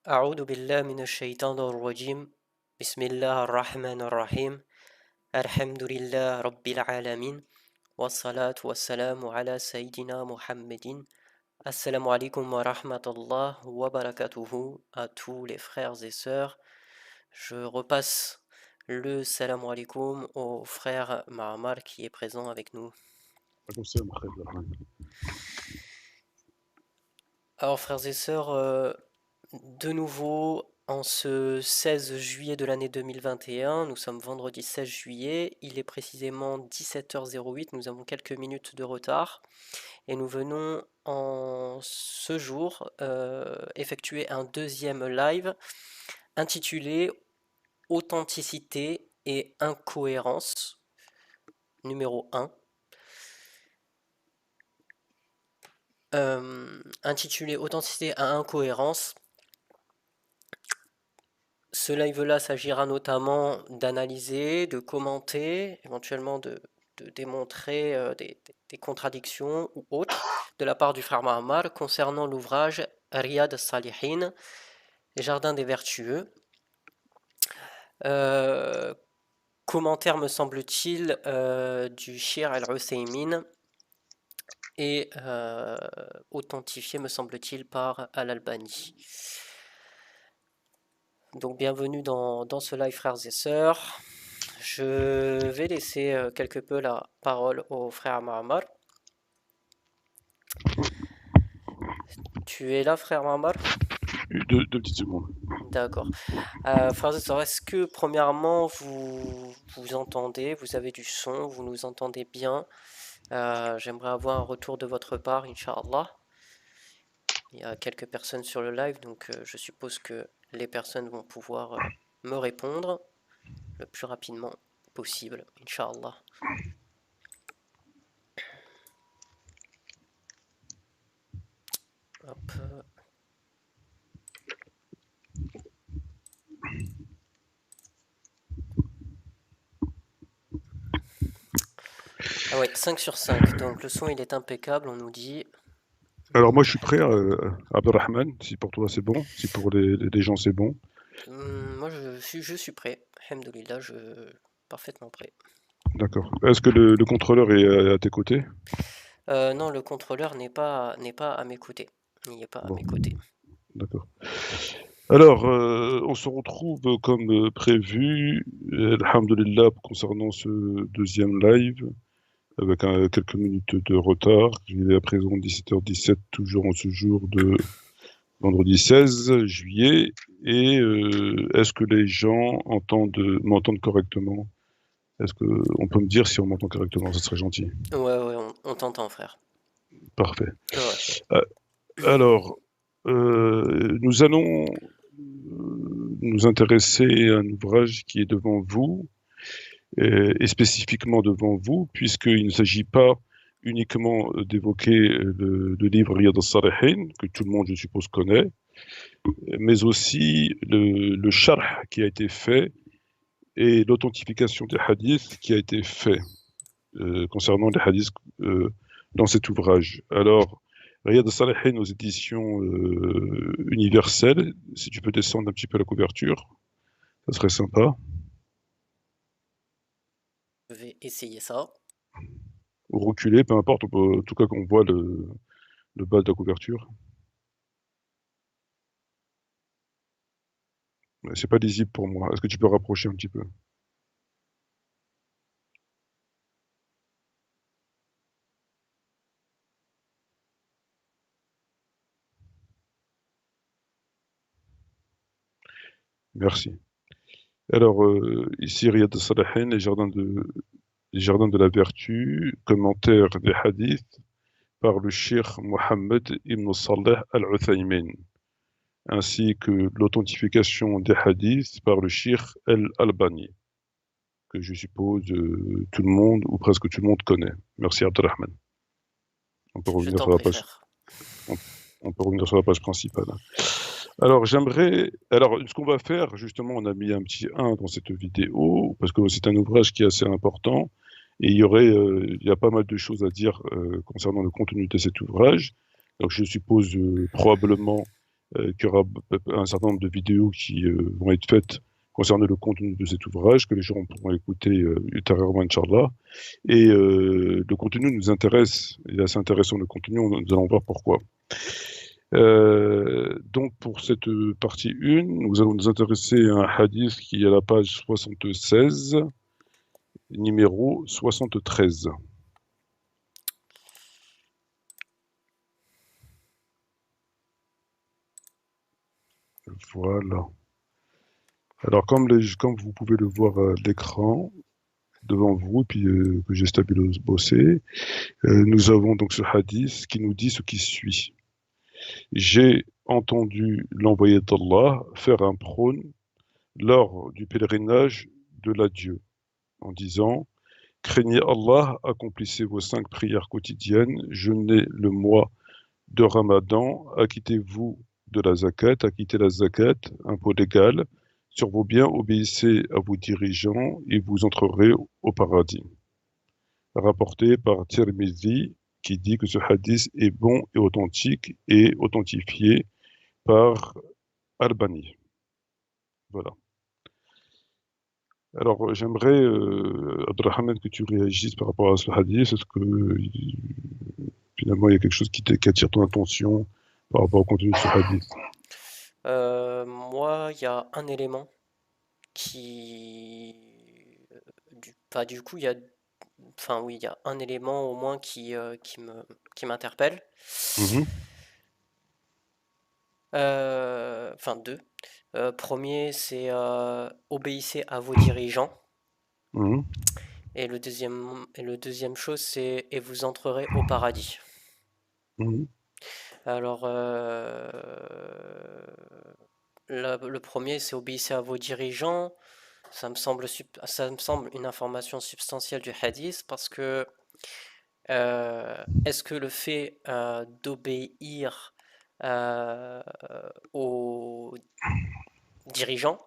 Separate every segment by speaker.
Speaker 1: أعوذ بالله من الشيطان الرجيم بسم الله الرحمن الرحيم الحمد لله رب العالمين والصلاة والسلام على سيدنا محمد. Assalamu alaikum wa rahmatullah wa barakatuhu à tous les frères et sœurs. Je repasse le salam alaikum au frère Ma'amar qui est présent avec nous. Alors frères et sœurs, de nouveau en ce 16 juillet de l'année 2021, nous sommes vendredi 16 juillet, il est précisément 17h08, nous avons quelques minutes de retard et nous venons en ce jour effectuer un deuxième live intitulé Authenticité et incohérence numéro 1. Intitulé Authenticité et incohérence. Ce live-là s'agira notamment d'analyser, de commenter, éventuellement de démontrer des contradictions ou autres de la part du frère Ma'amar concernant l'ouvrage Riyad al-Salihin, les Jardins des Vertueux. Commentaire, me semble-t-il, du Cheikh Al-Uthaymin et authentifié, me semble-t-il, par Al-Albani. Donc bienvenue dans ce live frères et sœurs. Je vais laisser quelque peu la parole au frère Ma'amar. Tu es là frère Ma'amar?
Speaker 2: Deux petites secondes.
Speaker 1: D'accord. Frères et sœurs, est-ce que premièrement vous entendez, vous avez du son, vous nous entendez bien? J'aimerais avoir un retour de votre part, Inch'Allah. Il y a quelques personnes sur le live, donc je suppose que les personnes vont pouvoir me répondre le plus rapidement possible, Inch'Allah. Hop. Ah ouais, 5 sur 5, donc le son il est impeccable, on nous dit.
Speaker 2: Alors moi je suis prêt, Abdelrahman, si pour toi c'est bon, si pour les gens c'est bon.
Speaker 1: Moi je suis prêt, alhamdoulilah, parfaitement prêt.
Speaker 2: D'accord. Est-ce que le contrôleur est à tes côtés?
Speaker 1: Non, le contrôleur n'est pas à mes côtés. Il n'est pas à
Speaker 2: Bon,
Speaker 1: mes côtés.
Speaker 2: d'accord. Alors, on se retrouve comme prévu, alhamdoulilah, concernant ce deuxième live, avec quelques minutes de retard. Il est à présent 17h17, toujours en ce jour de vendredi 16 juillet. Et est-ce que les gens m'entendent correctement? Est-ce qu'on peut me dire si on m'entend correctement? Ça serait gentil.
Speaker 1: Ouais, on t'entend, frère.
Speaker 2: Parfait.
Speaker 1: Ouais.
Speaker 2: Alors, nous allons nous intéresser à un ouvrage qui est devant vous, et spécifiquement devant vous, puisqu'il ne s'agit pas uniquement d'évoquer le livre Riyad al-Salihin, que tout le monde, je suppose, connaît, mais aussi le sharh qui a été fait et l'authentification des hadiths qui a été fait concernant les hadiths dans cet ouvrage. Alors, Riyad al-Salihin aux éditions universelles, si tu peux descendre un petit peu la couverture, ça serait sympa.
Speaker 1: Je vais essayer ça.
Speaker 2: Ou reculer, peu importe, en tout cas qu'on voit le bas de la couverture. C'est pas lisible pour moi. Est-ce que tu peux rapprocher un petit peu? Merci. Alors, ici, Riyad al-Salihin, les jardins de la vertu, commentaire des hadiths par le Cheikh Mohammed ibn Saleh al-Uthaymin, ainsi que l'authentification des hadiths par le Cheikh al-Albani, que je suppose tout le monde, ou presque tout le monde connaît. Merci Abdelrahman. On peut
Speaker 1: Je
Speaker 2: revenir
Speaker 1: t'en
Speaker 2: sur la
Speaker 1: prie,
Speaker 2: page.
Speaker 1: frère.
Speaker 2: On peut revenir sur la page principale. Alors, ce qu'on va faire, justement, on a mis un petit 1 dans cette vidéo, parce que c'est un ouvrage qui est assez important, et il y a pas mal de choses à dire concernant le contenu de cet ouvrage. Donc, je suppose probablement qu'il y aura un certain nombre de vidéos qui vont être faites concernant le contenu de cet ouvrage, que les gens pourront écouter ultérieurement, Inch'Allah. Et le contenu nous intéresse, il est assez intéressant le contenu, nous allons voir pourquoi. Donc pour cette partie 1, nous allons nous intéresser à un hadith qui est à la page 76, numéro 73. Voilà. Alors comme vous pouvez le voir à l'écran devant vous, puis que j'ai bossé, nous avons donc ce hadith qui nous dit ce qui suit. J'ai entendu l'envoyé d'Allah faire un prône lors du pèlerinage de l'adieu en disant: craignez Allah, accomplissez vos 5 prières quotidiennes, jeûnez le mois de Ramadan, acquittez-vous de la zakat, acquittez la zakat, impôt légal, sur vos biens, obéissez à vos dirigeants et vous entrerez au paradis. Rapporté par Tirmizi, qui dit que ce hadith est bon et authentifié par Albani. Voilà. Alors, j'aimerais, Abdelrahman, que tu réagisses par rapport à ce hadith. Est-ce que finalement il y a quelque chose qui attire ton attention par rapport au contenu de ce hadith?
Speaker 1: Moi, il y a un élément qui... du coup, il y a... Enfin, oui, il y a un élément au moins qui m'interpelle.
Speaker 2: Mhm,
Speaker 1: Enfin, deux. Premier, c'est obéissez à vos dirigeants.
Speaker 2: mhm,
Speaker 1: Et le deuxième chose, c'est et vous entrerez au paradis.
Speaker 2: mhm,
Speaker 1: Alors, le premier, c'est obéissez à vos dirigeants. Ça me semble une information substantielle du hadith parce que est-ce que le fait d'obéir euh, aux dirigeants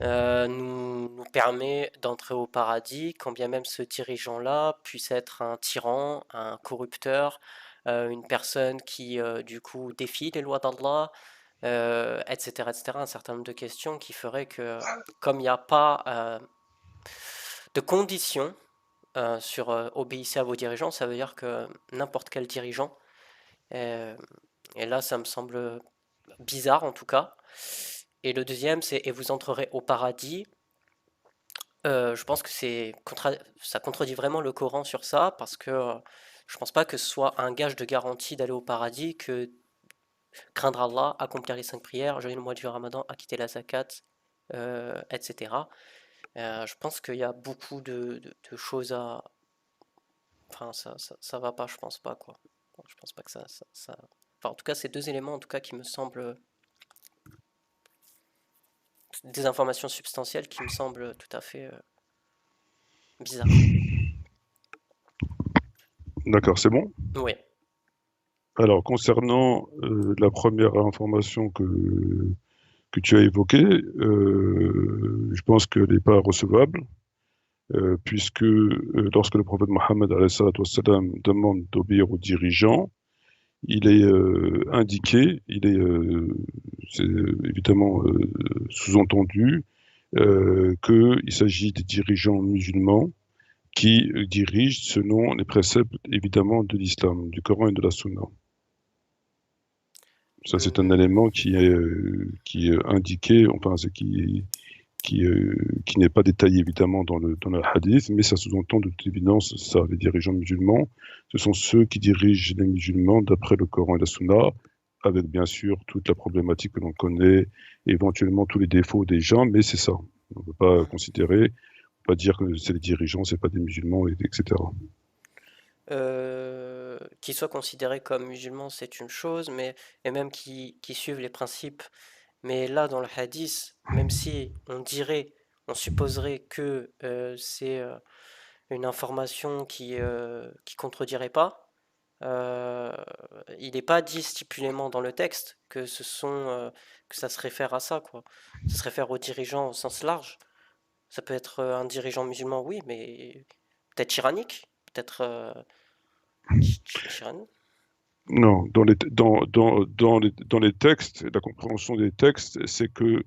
Speaker 1: nous permet d'entrer au paradis, quand bien même ce dirigeant-là puisse être un tyran, un corrupteur, une personne qui du coup défie les lois d'Allah, etc., etc. Un certain nombre de questions qui feraient que, comme il n'y a pas de conditions sur obéissez à vos dirigeants, ça veut dire que n'importe quel dirigeant, euh, et là ça me semble bizarre en tout cas. Et le deuxième, c'est et vous entrerez au paradis. Je pense que ça contredit vraiment le Coran sur ça, parce que je pense pas que ce soit un gage de garantie d'aller au paradis que craindre Allah, accomplir les 5 prières, jeûner le mois du Ramadan, acquitter la zakat, etc. Je pense qu'il y a beaucoup de choses à... Enfin, ça va pas, je pense pas, quoi. Bon, je pense pas que Enfin, en tout cas, ces deux éléments, en tout cas, qui me semblent des informations substantielles qui me semblent tout à fait bizarres.
Speaker 2: D'accord, c'est bon.
Speaker 1: Oui.
Speaker 2: Alors, concernant la première information que tu as évoquée, je pense qu'elle n'est pas recevable, puisque lorsque le prophète Mohammed alayhi salatu wassalam, demande d'obéir aux dirigeants, il est indiqué, c'est évidemment sous-entendu qu'il s'agit des dirigeants musulmans qui dirigent selon les préceptes évidemment de l'islam, du Coran et de la Sunna. Ça, c'est un
Speaker 1: Hmm.
Speaker 2: élément qui est indiqué, enfin, qui, euh, qui n'est pas détaillé évidemment dans le hadith, mais ça sous-entend de toute évidence ça. Les dirigeants musulmans, ce sont ceux qui dirigent les musulmans d'après le Coran et la Sunna, avec bien sûr toute la problématique que l'on connaît, éventuellement tous les défauts des gens, mais c'est ça. On ne peut pas
Speaker 1: Mhm.
Speaker 2: considérer, pas dire que c'est les dirigeants, c'est pas des musulmans, etc.
Speaker 1: Qu'ils soient considérés comme musulmans, c'est une chose, mais et même qui suivent les principes. Mais là, dans le hadith, même si on supposerait que c'est une information qui contredirait pas, euh, il n'est pas dit stipulément dans le texte que ça se réfère à ça, quoi. Ça se réfère aux dirigeants au sens large. Ça peut être un dirigeant musulman, oui, mais peut-être tyrannique, peut-être tyrannique.
Speaker 2: Non, dans les textes, la compréhension des textes, c'est que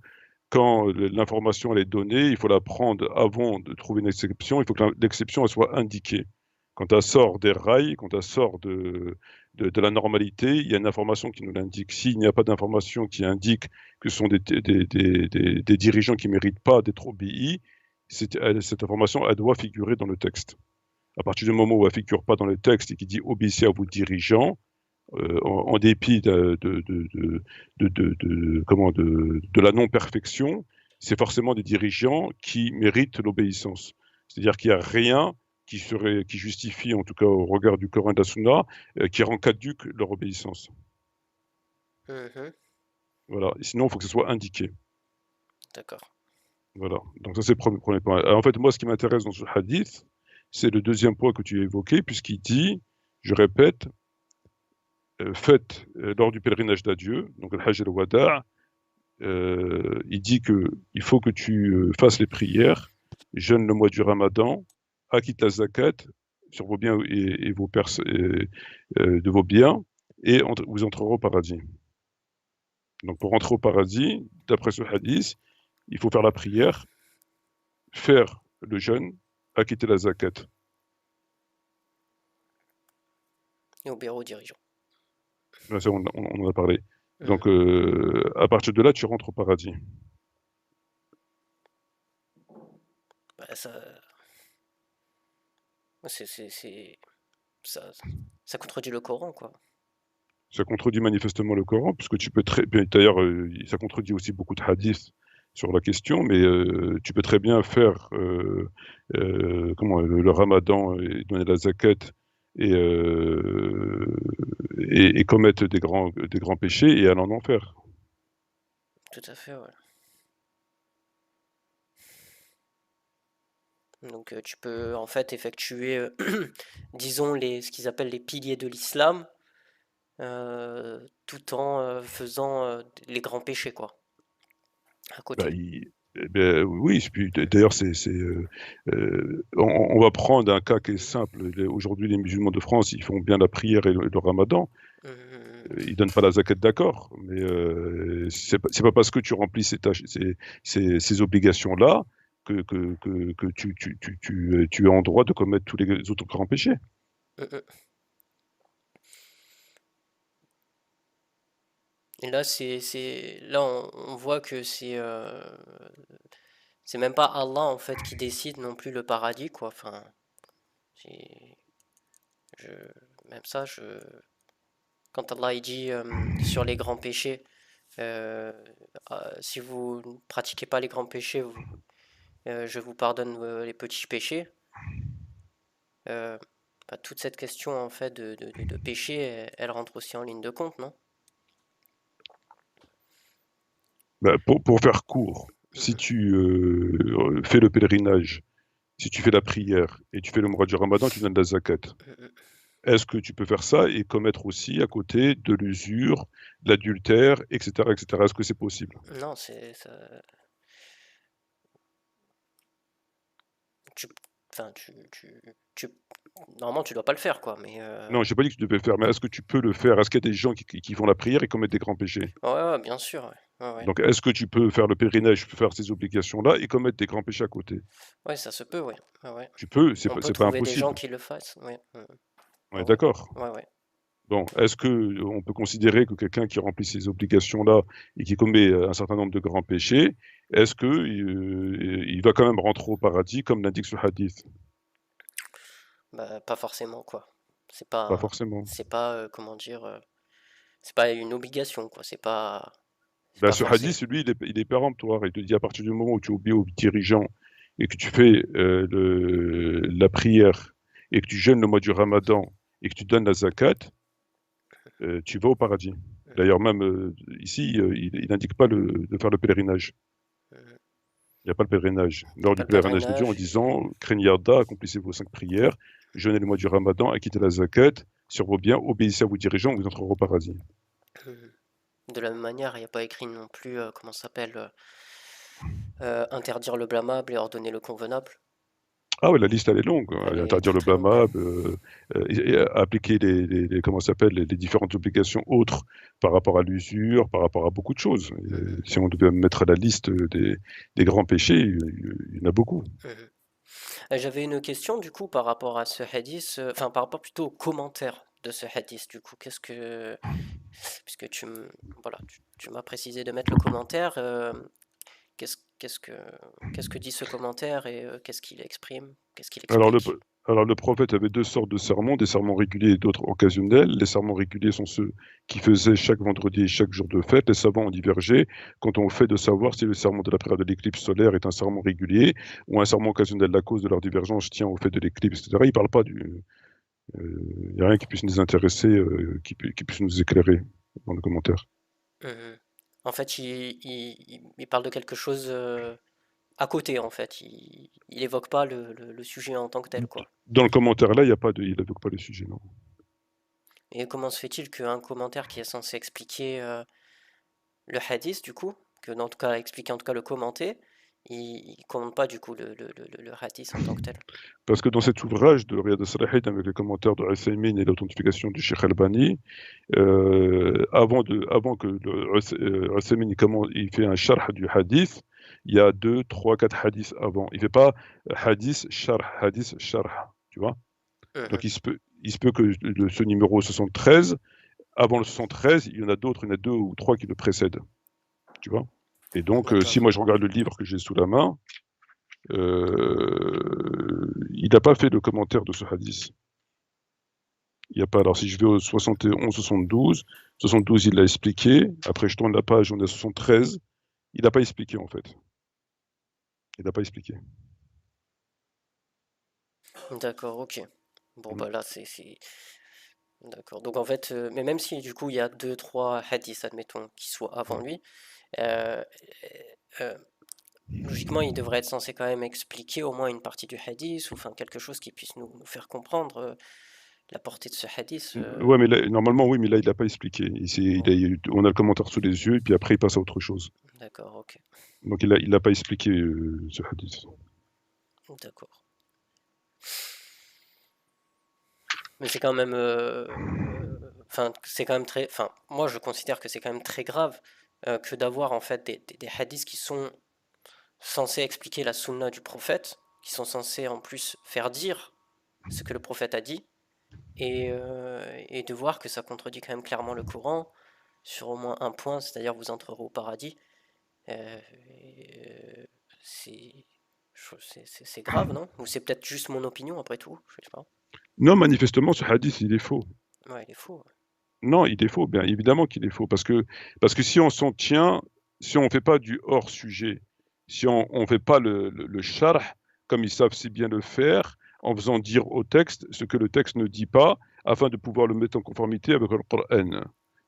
Speaker 2: quand l'information elle est donnée, il faut la prendre avant de trouver une exception. Il faut que l'exception elle soit indiquée. Quand elle sort des rails, quand elle sort de la normalité, il y a une information qui nous l'indique. S'il n'y a pas d'information qui indique que ce sont des dirigeants qui ne méritent pas d'être obéis, cette information, elle doit figurer dans le texte. À partir du moment où elle ne figure pas dans le texte et qui dit obéissez à vos dirigeants, en dépit de la non-perfection, c'est forcément des dirigeants qui méritent l'obéissance. C'est-à-dire qu'il n'y a rien qui justifie, en tout cas au regard du Coran et de la Sunna, qui rend caduque leur obéissance.
Speaker 1: Mhm,
Speaker 2: Voilà. Et sinon, il faut que ce soit indiqué.
Speaker 1: d'accord.
Speaker 2: Voilà. Donc ça, c'est le premier point. Alors, en fait, moi, ce qui m'intéresse dans ce hadith, c'est le deuxième point que tu as évoqué, puisqu'il dit, je répète, faites lors du pèlerinage d'adieu, donc le Hajj al-Wada', il dit que il faut que tu fasses les prières, jeûne le mois du Ramadan, acquitte la zakat sur vos biens et de vos biens, et vous entrerez au paradis. Donc pour rentrer au paradis, d'après ce hadith, il faut faire la prière, faire le jeûne, acquitter la zakat.
Speaker 1: Et au bureau dirigeant.
Speaker 2: Là, ça, on en a parlé.
Speaker 1: Mhm.
Speaker 2: Donc à partir de là, tu rentres au paradis.
Speaker 1: Bah, ça, ça contredit le Coran, quoi.
Speaker 2: Ça contredit manifestement le Coran, puisque tu peux très bien, d'ailleurs, ça contredit aussi beaucoup de hadiths sur la question, mais tu peux très bien faire le ramadan et donner la zakat et, et commettre des grands péchés et aller en enfer.
Speaker 1: Tout à fait, ouais. Donc tu peux en fait effectuer, disons, ce qu'ils appellent les piliers de l'islam, tout en faisant les grands péchés, quoi, à
Speaker 2: Bah,
Speaker 1: côté.
Speaker 2: eh ben, oui, d'ailleurs, on va prendre un cas qui est simple. Aujourd'hui, les musulmans de France, ils font bien la prière et le ramadan.
Speaker 1: Mhm.
Speaker 2: Ils donnent pas la zakat, d'accord, mais c'est pas parce que tu remplis ces obligations-là que tu es en droit de commettre tous les autres grands péchés.
Speaker 1: Mhm. Et là, là, on voit que c'est même pas Allah en fait qui décide non plus le paradis, quoi. Enfin, c'est- je, même ça, quand Allah il dit sur les grands péchés, euh, si vous ne pratiquez pas les grands péchés, je vous pardonne les petits péchés. Euh, Bah, toute cette question en fait de péché, elle rentre aussi en ligne de compte, non?
Speaker 2: Bah, pour faire court, si
Speaker 1: Mhm.
Speaker 2: tu fais le pèlerinage, si tu fais la prière et tu fais le mois du Ramadan, tu donnes la zakat.
Speaker 1: Mhm.
Speaker 2: Est-ce que tu peux faire ça et commettre aussi à côté de l'usure, de l'adultère, etc., etc. Est-ce que c'est possible?
Speaker 1: Non, tu, enfin, tu, normalement tu dois pas le faire, quoi. Mais
Speaker 2: Non, j'ai pas dit que tu devais le faire, mais est-ce que tu peux le faire? Est-ce qu'il y a des gens qui font la prière et commettent des grands péchés?
Speaker 1: ouais, ouais, bien sûr, ouais, ouais, ouais.
Speaker 2: Donc, est-ce que tu peux faire le pèlerinage, faire ces obligations-là et commettre des grands péchés à côté?
Speaker 1: Ouais, ça se peut, ouais, ouais, ouais.
Speaker 2: Tu peux,
Speaker 1: On peut
Speaker 2: c'est pas
Speaker 1: trouver des gens
Speaker 2: impossible.
Speaker 1: qui le fassent, ouais,
Speaker 2: On
Speaker 1: ouais,
Speaker 2: est
Speaker 1: ouais,
Speaker 2: d'accord.
Speaker 1: ouais, ouais.
Speaker 2: Bon, est-ce que on peut considérer que quelqu'un qui remplit ces obligations-là et qui commet un certain nombre de grands péchés, est-ce que il va quand même rentrer au paradis comme l'indique ce hadith?
Speaker 1: Bah, pas forcément, quoi.
Speaker 2: Pas forcément.
Speaker 1: C'est pas, comment dire, c'est pas une obligation, quoi. C'est
Speaker 2: Ben,
Speaker 1: pas
Speaker 2: ce
Speaker 1: forcé.
Speaker 2: hadith, lui, il est péremptoire. Il te dit à partir du moment où tu obéis aux dirigeants et que tu fais la prière et que tu jeûnes le mois du Ramadan et que tu donnes la zakat, tu vas au paradis.
Speaker 1: Mhm,
Speaker 2: D'ailleurs, même ici, il n'indique pas de faire le pèlerinage.
Speaker 1: mhm.
Speaker 2: Il n'y a pas le pèlerinage.
Speaker 1: Y a
Speaker 2: Lors
Speaker 1: pas
Speaker 2: du
Speaker 1: le
Speaker 2: pèlerinage de Dieu, en
Speaker 1: pèlerinage.
Speaker 2: disant, craignez Allah, accomplissez vos 5 prières, jeûnez le mois du Ramadan, acquittez la zakat sur vos biens, obéissez à vos dirigeants, vous entrerez au paradis.
Speaker 1: Mhm. De la même manière, il n'y a pas écrit non plus, comment ça s'appelle, interdire le blâmable et ordonner le convenable.
Speaker 2: Ah ouais, la liste elle est longue,
Speaker 1: Elle est
Speaker 2: interdire
Speaker 1: très
Speaker 2: le
Speaker 1: très longue.
Speaker 2: blâmable, et appliquer comment ça s'appelle? Les différentes obligations autres par rapport à l'usure, par rapport à beaucoup de choses.
Speaker 1: Mhm,
Speaker 2: Si on devait mettre la liste des grands péchés, il y en a beaucoup.
Speaker 1: mhm. J'avais une question du coup par rapport à ce hadith, enfin par rapport plutôt au commentaire de ce hadith du coup. Puisque voilà, tu m'as précisé de mettre le commentaire, qu'est-ce qu'est-ce que, qu'est-ce que dit ce commentaire et qu'est-ce qu'il exprime, qu'est-ce qu'il
Speaker 2: Alors le,
Speaker 1: explique?
Speaker 2: alors le prophète avait deux sortes de sermons, des sermons réguliers et d'autres occasionnels. Les sermons réguliers sont ceux qui faisaient chaque vendredi et chaque jour de fête. Les savants ont divergé quant au fait de savoir si le sermon de la période de l'éclipse solaire est un sermon régulier ou un sermon occasionnel. La cause de leur divergence tient au fait de l'éclipse, etc. Il ne parle pas il n'y a rien qui puisse nous intéresser, qui puisse nous éclairer dans le commentaire.
Speaker 1: Mhm. En fait, il parle de quelque chose à côté, en fait. Il évoque pas le sujet en tant que tel, quoi.
Speaker 2: Dans le commentaire là, il n'y a pas de, il n'évoque pas le sujet, non.
Speaker 1: Et comment se fait-il qu'un commentaire qui est censé expliquer le hadith, du coup, que en tout cas expliquer en tout cas le commenter, il commente pas du coup le hadith en tant que tel.
Speaker 2: Parce que dans cet ouvrage de Riyad al-Salihin avec les commentaires de Uthaymin et l'authentification du Cheikh Albani, avant que Uthaymin il fait un sharh du hadith, il y a deux, trois, quatre hadiths avant. Il ne fait pas hadith, sharh, tu vois.
Speaker 1: Mhm.
Speaker 2: Donc il se peut que ce numéro 73, avant le 73, il y en a d'autres, il y en a deux ou trois qui le précèdent, tu vois. Et donc, si
Speaker 1: D'accord.
Speaker 2: moi je regarde le livre que j'ai sous la main, il n'a pas fait de commentaire de ce hadith. Il y a pas. Alors, si je vais au 71, 72, 72, il l'a expliqué. Après, je tourne la page, on est à 73. Il n'a pas expliqué, en fait. Il n'a pas expliqué.
Speaker 1: D'accord, ok. Bon,
Speaker 2: Mm.
Speaker 1: bah là, D'accord. Donc en fait, mais même si du coup il y a deux, trois hadiths, admettons, qui soient avant lui, euh, euh, logiquement il devrait être censé quand même expliquer au moins une partie du hadith, ou enfin quelque chose qui puisse nous faire comprendre la portée de ce hadith.
Speaker 2: Ouais, mais là, normalement, oui, mais là, il n'a pas expliqué.
Speaker 1: Bon,
Speaker 2: On a le commentaire sous les yeux, et puis après, il passe à autre chose.
Speaker 1: d'accord, ok,
Speaker 2: Donc, il n'a pas expliqué ce hadith.
Speaker 1: d'accord. Mais c'est quand même, enfin c'est quand même très, enfin moi je considère que c'est quand même très grave que d'avoir en fait des hadiths qui sont censés expliquer la sunna du prophète, qui sont censés en plus faire dire ce que le prophète a dit, et de voir que ça contredit quand même clairement le Coran sur au moins un point, c'est-à-dire vous entrerez au paradis. Euh, c'est c'est grave, non? Ou c'est peut-être juste mon opinion après tout, je sais pas.
Speaker 2: Non, manifestement, ce hadith, il est faux.
Speaker 1: Ouais, il est faux.
Speaker 2: Non, il est faux, bien évidemment qu'il est faux, parce que si on s'en tient, si on ne fait pas du hors-sujet, si on ne fait pas le sharh, comme ils savent si bien le faire, en faisant dire au texte ce que le texte ne dit pas, afin de pouvoir le mettre en conformité avec le Coran.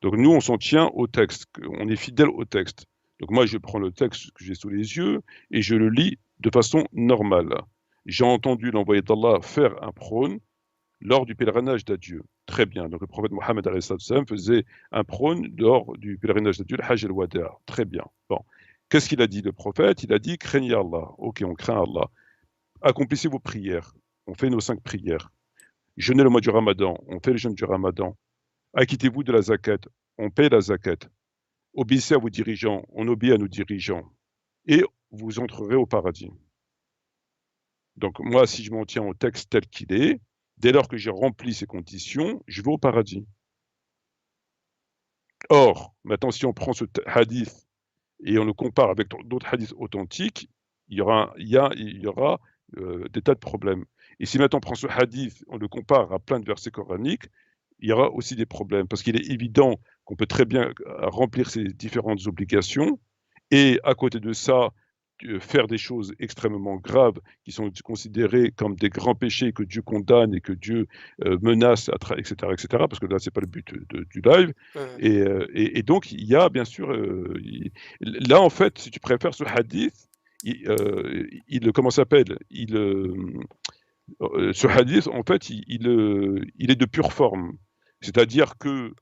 Speaker 2: Donc nous, on s'en tient au texte, on est fidèle au texte. Donc moi, je prends le texte que j'ai sous les yeux et je le lis de façon normale. J'ai entendu l'envoyé d'Allah faire un prône, lors du pèlerinage d'adieu. Très bien. Donc le prophète Mohammed faisait un prône lors du pèlerinage d'adieu, le Hajj al-Wada. Très bien. Bon. Qu'est-ce qu'il a dit le prophète? Il a dit craignez Allah. Ok, on craint Allah. Accomplissez vos prières. On fait nos 5 prières. Jeûnez le mois du Ramadan. On fait le jeûne du Ramadan. Acquittez-vous de la zakat. On paie la zakat. Obéissez à vos dirigeants. On obéit à nos dirigeants. Et vous entrerez au paradis. Donc moi, si je m'en tiens au texte tel qu'il est, dès lors que j'ai rempli ces conditions, je vais au paradis. Or, maintenant, si on prend ce hadith et on le compare avec d'autres hadiths authentiques, il y aura des tas de problèmes. Et si maintenant on prend ce hadith, on le compare à plein de versets coraniques, il y aura aussi des problèmes. Parce qu'il est évident qu'on peut très bien remplir ces différentes obligations et à côté de ça, faire des choses extrêmement graves qui sont considérées comme des grands péchés que Dieu condamne et que Dieu menace, etc., etc., parce que là, c'est pas le but du live.
Speaker 1: Mhm.
Speaker 2: Et donc, il y a bien sûr, là, en fait, si tu préfères ce hadith, comment ça s'appelle ce hadith, en fait, il est de pure forme. C'est-à-dire que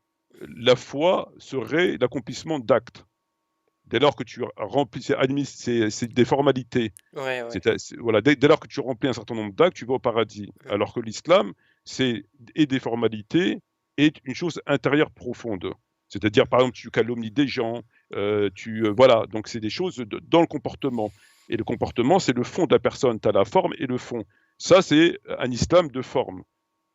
Speaker 2: la foi serait l'accomplissement d'actes. Dès lors que tu remplis, c'est des formalités.
Speaker 1: Ouais, ouais.
Speaker 2: Voilà, dès lors que tu remplis un certain nombre d'actes, tu vas au paradis.
Speaker 1: Mhm.
Speaker 2: Alors que l'islam, c'est et des formalités et une chose intérieure profonde. C'est-à-dire, par exemple, tu calomnies des gens, voilà, donc c'est des choses dans le comportement. Et le comportement, c'est le fond de la personne. Tu as la forme et le fond. Ça, c'est un islam de forme.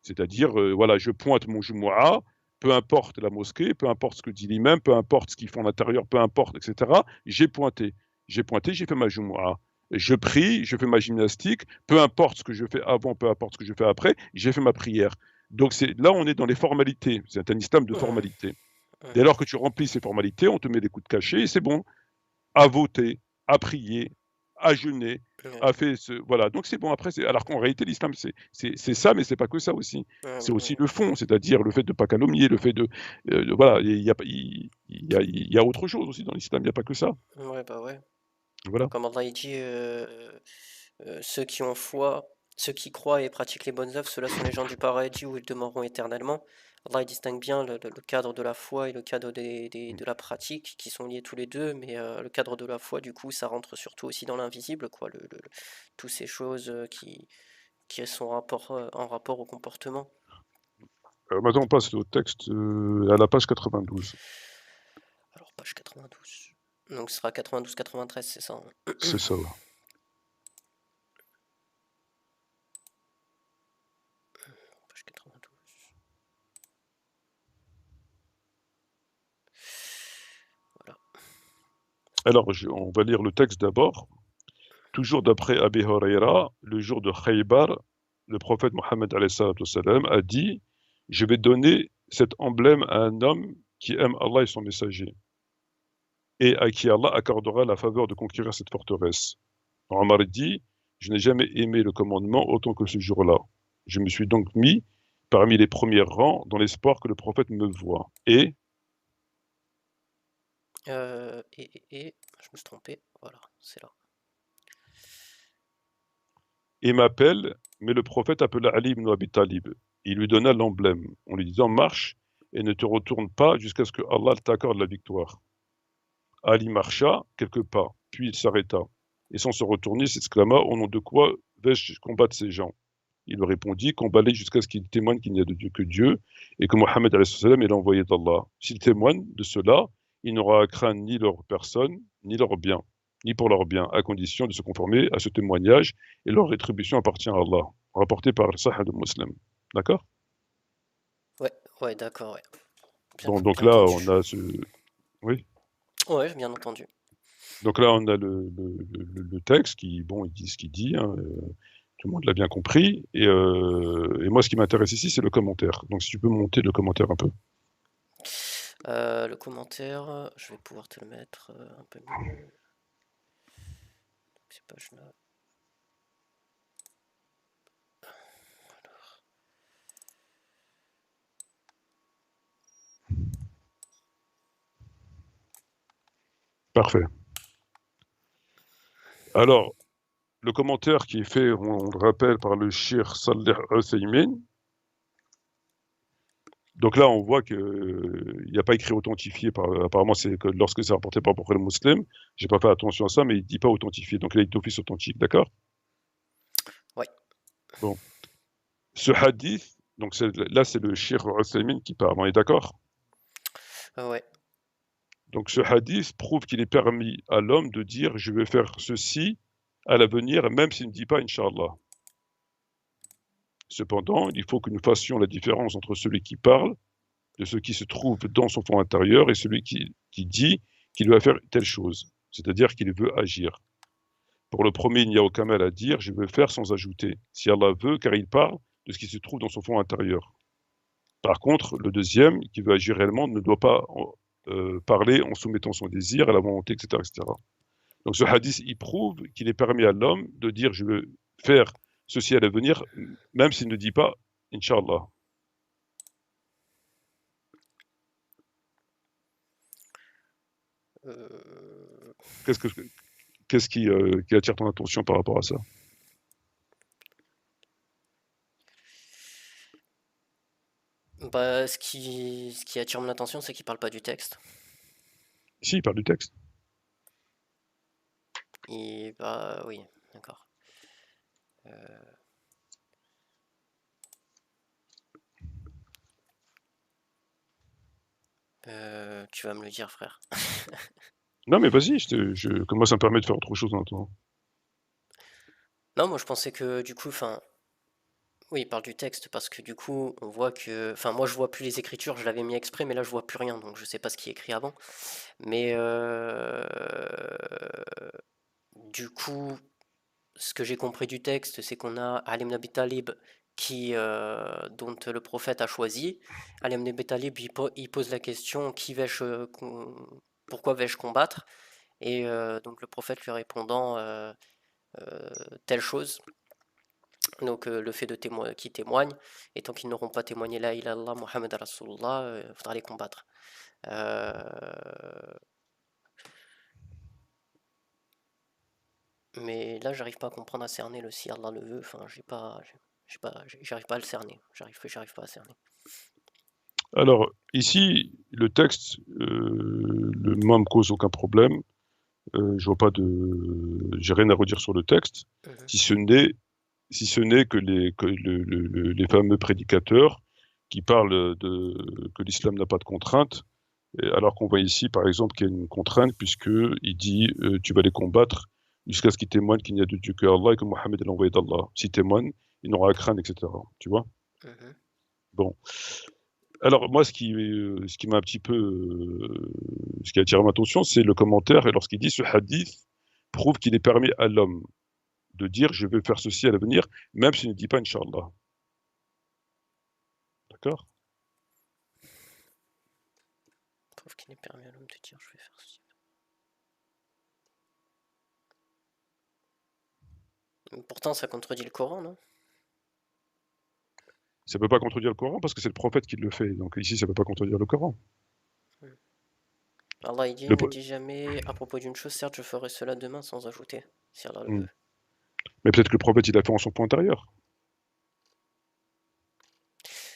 Speaker 2: C'est-à-dire, voilà, je pointe mon Jumu'ah, peu importe la mosquée, peu importe ce que dit l'imam, peu importe ce qu'ils font à l'intérieur, peu importe, etc. J'ai pointé. J'ai pointé, j'ai fait ma Jumu'ah. Je prie, je fais ma gymnastique, peu importe ce que je fais avant, peu importe ce que je fais après, j'ai fait ma prière. Donc là, on est dans les formalités. C'est un islam de
Speaker 1: Mhm.
Speaker 2: formalités. Dès
Speaker 1: Mhm.
Speaker 2: lors que tu remplis ces formalités, on te met des coups de cachet et c'est bon. À voter, à prier, à jeûner,
Speaker 1: Ouais,
Speaker 2: à faire ce voilà, donc c'est bon après alors qu'en réalité l'islam c'est ça, mais c'est pas que ça aussi.
Speaker 1: ouais,
Speaker 2: C'est aussi
Speaker 1: ouais.
Speaker 2: le fond, c'est-à-dire le fait de pas calomnier, le fait voilà, il y a autre chose aussi dans l'islam, il y a pas que ça.
Speaker 1: Ouais, bah ouais.
Speaker 2: Voilà.
Speaker 1: Comme Allah il dit, ceux qui ont foi, ceux qui croient et pratiquent les bonnes œuvres, ceux-là sont les gens du paradis où ils demeureront éternellement. Allah il distingue bien le cadre de la foi et le cadre de la pratique qui sont liés tous les deux, mais le cadre de la foi, du coup, ça rentre surtout aussi dans l'invisible, quoi, toutes ces choses qui sont en rapport au comportement.
Speaker 2: Maintenant on passe au texte, à la page 92.
Speaker 1: Alors, page 92. Donc, ce sera 92-93, c'est ça, hein.
Speaker 2: C'est ça.
Speaker 1: Page 92. Voilà.
Speaker 2: Alors on va lire le texte d'abord. Toujours d'après Abi Huraira, le jour de Khaybar, le prophète Mohammed a dit: Je vais donner cet emblème à un homme qui aime Allah et son messager, et à qui Allah accordera la faveur de conquérir cette forteresse. Omar dit: Je n'ai jamais aimé le commandement autant que ce jour-là. Je me suis donc mis parmi les premiers rangs dans l'espoir que le prophète me voie.
Speaker 1: Je me suis trompé. Voilà, c'est là.
Speaker 2: Et m'appelle, mais le prophète appela Ali ibn Abi Talib. Il lui donna l'emblème, en lui disant: Marche et ne te retourne pas jusqu'à ce que Allah t'accorde la victoire. Ali marcha quelques pas, puis il s'arrêta, et sans se retourner, s'exclama: Au nom de quoi vais-je combattre ces gens? Il lui répondit: Combat-les jusqu'à ce qu'ils témoignent qu'il n'y a de Dieu que Dieu, et que Mohammed est l'envoyé d'Allah. S'ils témoignent de cela, il n'aura à craindre ni leur personne, ni leur bien, ni pour leur bien, à condition de se conformer à ce témoignage, et leur rétribution appartient à Allah. Rapporté par Sahih de Muslim. D'accord?
Speaker 1: Ouais, ouais, d'accord, ouais. Bien,
Speaker 2: Donc
Speaker 1: bien
Speaker 2: là,
Speaker 1: entendu.
Speaker 2: on a ce. Oui.
Speaker 1: Ouais, j'ai bien entendu.
Speaker 2: Donc là, on a le texte qui, bon, il dit ce qu'il dit, hein, tout le monde l'a bien compris. Et moi, ce qui m'intéresse ici, c'est le commentaire. Donc si tu peux monter le commentaire un peu.
Speaker 1: Le commentaire, je vais pouvoir te le mettre un peu mieux. Ces pages-là.
Speaker 2: Parfait. Alors, le commentaire qui est fait, on le rappelle, par le Cheikh Saleh Al-Uthaymin. Donc là, on voit qu'il n'y a pas écrit authentifié. Apparemment, c'est que lorsque c'est rapporté par Bukhari Muslim, j'ai pas fait attention à ça, mais il dit pas authentifié. Donc là, il est d'office authentique, d'accord?
Speaker 1: Ouais,
Speaker 2: Bon. Ce hadith, donc là, c'est le Cheikh Al-Uthaymin qui parle, on est d'accord?
Speaker 1: ouais.
Speaker 2: Donc ce hadith prouve qu'il est permis à l'homme de dire: Je vais faire ceci à l'avenir, même s'il ne dit pas Inch'Allah. Cependant, il faut que nous fassions la différence entre celui qui parle, de ce qui se trouve dans son fond intérieur, et celui qui dit qu'il va faire telle chose, c'est-à-dire qu'il veut agir. Pour le premier, il n'y a aucun mal à dire: Je veux faire sans ajouter, si Allah veut, car il parle de ce qui se trouve dans son fond intérieur. Par contre, le deuxième, qui veut agir réellement, ne doit pas parler en soumettant son désir à la volonté, etc., etc. Donc ce hadith, il prouve qu'il est permis à l'homme de dire: Je veux faire ceci à l'avenir, même s'il ne dit pas Inch'Allah.
Speaker 1: Euh,
Speaker 2: Qu'est-ce que, qu'est-ce qui attire ton attention par rapport à ça?
Speaker 1: Bah, ce qui attire mon attention, c'est qu'il parle pas du texte.
Speaker 2: Ici, il parle du texte.
Speaker 1: Bah oui, d'accord. Tu vas me le dire, frère.
Speaker 2: Non, mais vas-y, comme moi, ça me permet de faire autre chose en même temps.
Speaker 1: Non, moi je pensais que du coup, enfin, oui, il parle du texte parce que du coup, on voit que, enfin, moi je vois plus les écritures, je l'avais mis exprès, mais là je vois plus rien, donc je sais pas ce qui est écrit avant. Mais du coup, ce que j'ai compris du texte, c'est qu'on a Ali ibn Abi Talib dont le prophète a choisi. Ali ibn Abi Talib, il pose la question pourquoi vais-je combattre? Et donc le prophète lui répondant euh, telle chose. Donc le fait qu'ils témoignent, et tant qu'ils n'auront pas témoigné la ilaha illallah Muhammad Rasulullah, il faudra les combattre. Euh, mais là, j'arrive pas à comprendre, à cerner le si Allah le veut. Enfin, j'arrive pas à le cerner. J'arrive pas à cerner.
Speaker 2: Alors, ici, le texte, moi, me cause aucun problème. Je vois pas de, j'ai rien à redire sur le texte,
Speaker 1: Mhm,
Speaker 2: si ce n'est, que les fameux prédicateurs qui parlent que l'islam n'a pas de contrainte, alors qu'on voit ici, par exemple, qu'il y a une contrainte puisque il dit, tu vas les combattre jusqu'à ce qu'ils témoignent qu'il n'y a de Dieu que Allah et que Mohammed est l'envoyé d'Allah. S'ils témoignent, ils n'auront à craindre, etc. Tu vois?
Speaker 1: mhm.
Speaker 2: Bon. Alors moi, ce qui m'a un petit peu, ce qui a attiré ma attention, c'est le commentaire et lorsqu'il dit ce hadith prouve qu'il est permis à l'homme de dire je vais faire ceci à l'avenir, même s'il ne dit pas Inch'Allah. D'accord?
Speaker 1: Preuve qu'il est permis à l'homme de dire je vais faire ceci. Pourtant, ça contredit le Coran, non?
Speaker 2: Ça ne peut pas contredire le Coran parce que c'est le prophète qui le fait. Donc ici, ça ne peut pas contredire le Coran.
Speaker 1: Hmm. Allah il dit,
Speaker 2: Le
Speaker 1: ne
Speaker 2: pro-
Speaker 1: dis jamais à propos d'une chose, certes je ferai cela demain sans ajouter, si Allah le
Speaker 2: Hmm.
Speaker 1: veut.
Speaker 2: Mais peut-être que le prophète, il l'a fait en son point intérieur.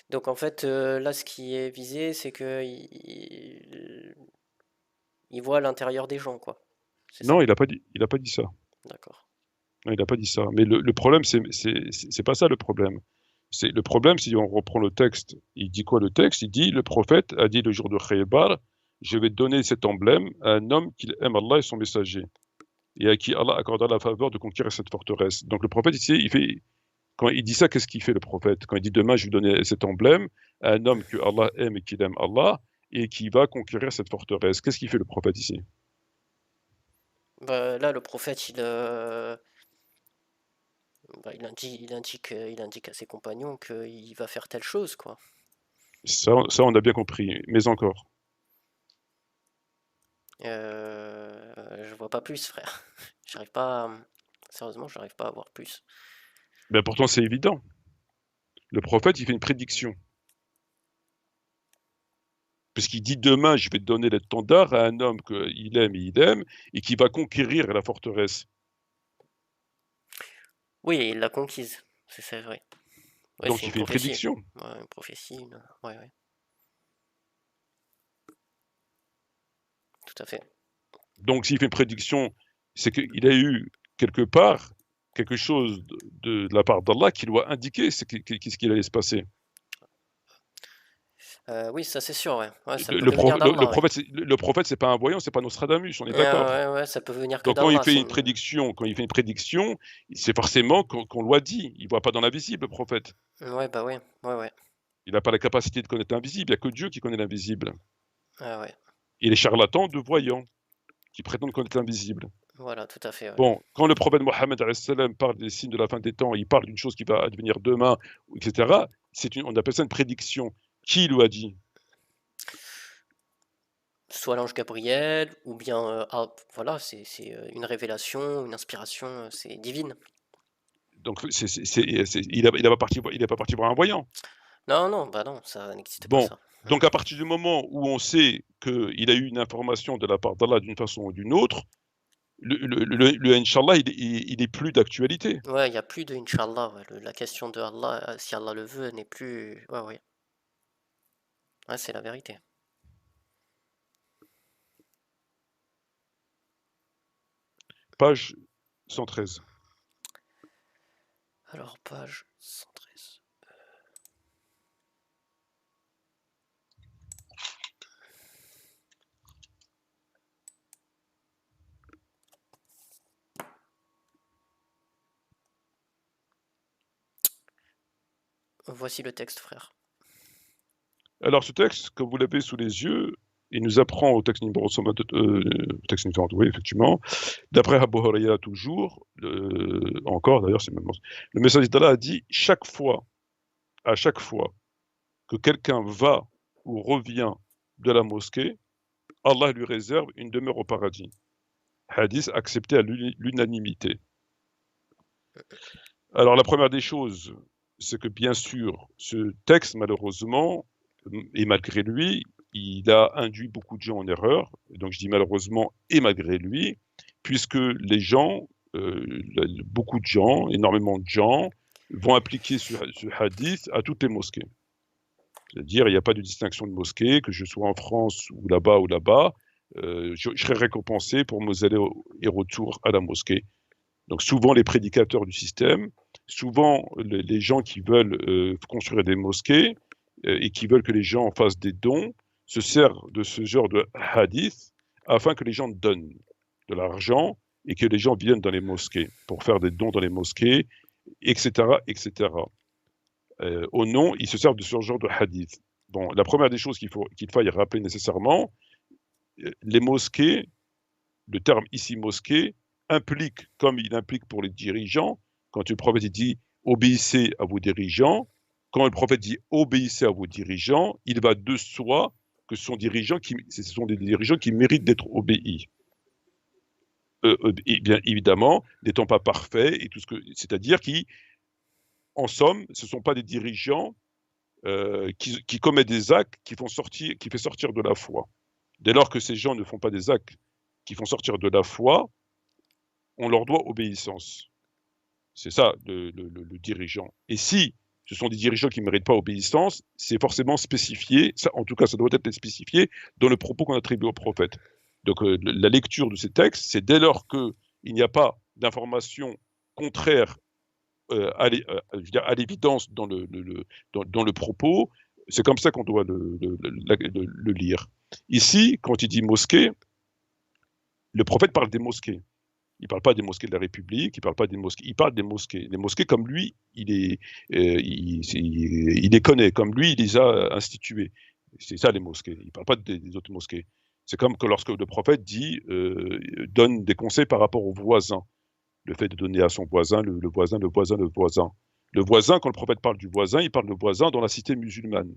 Speaker 1: Donc en fait, là ce qui est visé, c'est que il voit l'intérieur des gens, quoi. C'est
Speaker 2: Non,
Speaker 1: ça?
Speaker 2: il a pas dit ça.
Speaker 1: D'accord.
Speaker 2: Non, il n'a pas dit ça. Mais le problème, c'est pas ça le problème. C'est le problème, si on reprend le texte, il dit quoi le texte? Il dit, le prophète a dit le jour de Khaybar, je vais donner cet emblème à un homme qui aime Allah et son messager, et à qui Allah accordera la faveur de conquérir cette forteresse. Donc le prophète ici, quand il dit ça, qu'est-ce qu'il fait le prophète? Quand il dit demain, je vais donner cet emblème à un homme que Allah aime et qu'il aime Allah, et qui va conquérir cette forteresse. Qu'est-ce qu'il fait le prophète ici?
Speaker 1: Bah, là, le prophète, bah, il indique à ses compagnons qu'il va faire telle chose, quoi.
Speaker 2: Ça, on a bien compris. Mais encore.
Speaker 1: Je vois pas plus, frère. J'arrive pas à... Sérieusement, j'arrive pas à voir plus.
Speaker 2: Ben pourtant, c'est évident. Le prophète, il fait une prédiction. Puisqu'il dit demain, je vais donner l'étendard à un homme qu'il aime, et qui va conquérir la forteresse.
Speaker 1: Oui, il l'a conquise. C'est vrai. Ouais,
Speaker 2: Donc
Speaker 1: c'est
Speaker 2: il
Speaker 1: une
Speaker 2: fait une
Speaker 1: prophétie.
Speaker 2: prédiction.
Speaker 1: Ouais, une prophétie. Ouais, ouais, tout à fait.
Speaker 2: Donc s'il fait une prédiction, c'est qu'il a eu quelque part quelque chose de la part d'Allah qui lui a indiqué ce qu'il allait se passer.
Speaker 1: Oui, ça c'est sûr, ouais. Ouais, ça peut
Speaker 2: Le,
Speaker 1: que venir d'Allah, ouais.
Speaker 2: le prophète, c'est pas un voyant, c'est pas Nostradamus, on est
Speaker 1: Ouais,
Speaker 2: d'accord.
Speaker 1: ouais, ouais, ça peut venir que
Speaker 2: Donc quand il
Speaker 1: d'Allah.
Speaker 2: fait une prédiction, c'est forcément qu'on lui a dit. Il voit pas dans l'invisible, le prophète.
Speaker 1: Ouais, bah ouais, ouais, ouais.
Speaker 2: Il n'a pas la capacité de connaître l'invisible. Il n'y a que Dieu qui connaît l'invisible.
Speaker 1: Ah ouais,
Speaker 2: Et les charlatans de voyants qui prétendent connaître l'invisible.
Speaker 1: voilà, tout à fait, ouais.
Speaker 2: Bon, quand le prophète Mohammed parle des signes de la fin des temps, il parle d'une chose qui va advenir demain, etc. On appelle ça une prédiction. Qui lui a dit?
Speaker 1: Soit l'ange Gabriel, ou bien, voilà, c'est une révélation, une inspiration, c'est divine.
Speaker 2: Donc il est pas parti voir un voyant.
Speaker 1: Non, non, bah non, ça n'existe pas
Speaker 2: Bon,
Speaker 1: ça.
Speaker 2: donc à partir du moment où on sait qu'il a eu une information de la part d'Allah d'une façon ou d'une autre, le Inch'Allah, il est plus d'actualité.
Speaker 1: Ouais, il n'y a plus de Inch'Allah, ouais. La question de Allah, si Allah le veut, n'est plus. Ouais, ouais. Ouais, c'est la vérité.
Speaker 2: page 113.
Speaker 1: Alors, page 113. Voici le texte, frère.
Speaker 2: Alors ce texte, comme vous l'avez sous les yeux, il nous apprend au texte numéro 122, oui, effectivement, d'après Abu Huraira toujours, encore d'ailleurs, c'est même le messager d'Allah a dit à chaque fois que quelqu'un va ou revient de la mosquée, Allah lui réserve une demeure au paradis. Hadith accepté à l'unanimité. Alors la première des choses, c'est que bien sûr, ce texte, malheureusement, et malgré lui, il a induit beaucoup de gens en erreur. Et donc je dis malheureusement et malgré lui, puisque les gens, beaucoup de gens, énormément de gens, vont appliquer ce hadith à toutes les mosquées. C'est-à-dire, il n'y a pas de distinction de mosquée, que je sois en France ou là-bas ou là-bas, je serai récompensé pour mes allers et retours à la mosquée. Donc souvent les prédicateurs du système, souvent les gens qui veulent construire des mosquées et qui veulent que les gens fassent des dons, se servent de ce genre de hadith afin que les gens donnent de l'argent et que les gens viennent dans les mosquées pour faire des dons dans les mosquées, etc., etc. Au nom, ils se servent de ce genre de hadith. Bon, la première des choses qu'il faille rappeler nécessairement, les mosquées, le terme ici mosquée, implique, comme il implique pour les dirigeants, quand le prophète dit obéissez à vos dirigeants, quand le prophète dit obéissez à vos dirigeants, il va de soi que ce sont des dirigeants qui méritent d'être obéis. Et bien évidemment, n'étant pas parfaits, et tout ce que, c'est-à-dire qui, en somme, ce ne sont pas des dirigeants qui commettent des actes qui font sortir de la foi. Dès lors que ces gens ne font pas des actes qui font sortir de la foi, on leur doit obéissance. C'est ça le dirigeant. Et si ce sont des dirigeants qui ne méritent pas obéissance, c'est forcément spécifié, ça, en tout cas ça doit être spécifié dans le propos qu'on attribue au prophète. Donc la lecture de ces textes, c'est dès lors qu'il n'y a pas d'information contraire à l'évidence dans le propos, c'est comme ça qu'on doit le lire. Ici, quand il dit mosquée, le prophète parle des mosquées. Il ne parle pas des mosquées de la République, il parle pas des mosquées, il parle des mosquées. Les mosquées, comme lui, il les connaît, comme lui, il les a instituées. C'est ça les mosquées. Il ne parle pas des autres mosquées. C'est comme que lorsque le prophète dit, donne des conseils par rapport aux voisins. Le fait de donner à son voisin, le voisin, le voisin, le voisin. Le voisin, quand le prophète parle du voisin, il parle de voisin dans la cité musulmane.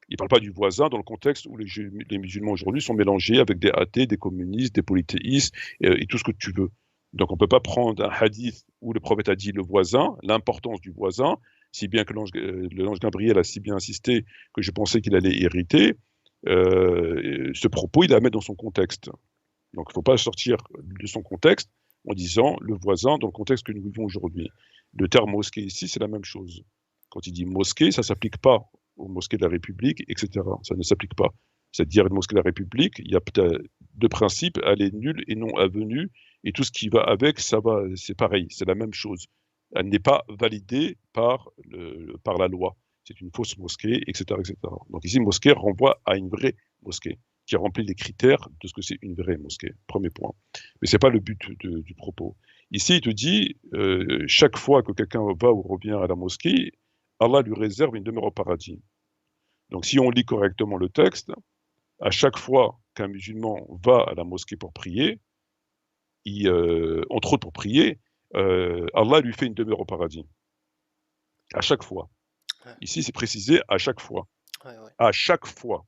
Speaker 2: Il ne parle pas du voisin dans le contexte où les musulmans aujourd'hui sont mélangés avec des athées, des communistes, des polythéistes et tout ce que tu veux. Donc on ne peut pas prendre un hadith où le prophète a dit le voisin, l'importance du voisin, si bien que l'ange Gabriel a si bien insisté que je pensais qu'il allait hériter. Ce propos, il la met dans son contexte. Donc il ne faut pas sortir de son contexte en disant le voisin dans le contexte que nous vivons aujourd'hui. Le terme mosquée ici, c'est la même chose. Quand il dit mosquée, ça ne s'applique pas aux mosquées de la République, etc. Ça ne s'applique pas. C'est-à-dire une mosquée de la République, il y a peut-être deux principes, elle est nulle et non avenue, et tout ce qui va avec, ça va, c'est pareil, c'est la même chose. Elle n'est pas validée par la loi. C'est une fausse mosquée, etc., etc. Donc ici, mosquée renvoie à une vraie mosquée qui remplit les critères de ce que c'est une vraie mosquée. Premier point. Mais c'est pas le but du propos. Ici, il te dit, chaque fois que quelqu'un va ou revient à la mosquée, Allah lui réserve une demeure au paradis. Donc si on lit correctement le texte, à chaque fois qu'un musulman va à la mosquée pour prier, entre autres pour prier, Allah lui fait une demeure au paradis. À chaque fois.
Speaker 1: Ouais.
Speaker 2: Ici, c'est précisé à chaque fois.
Speaker 1: Ouais, ouais.
Speaker 2: À chaque fois.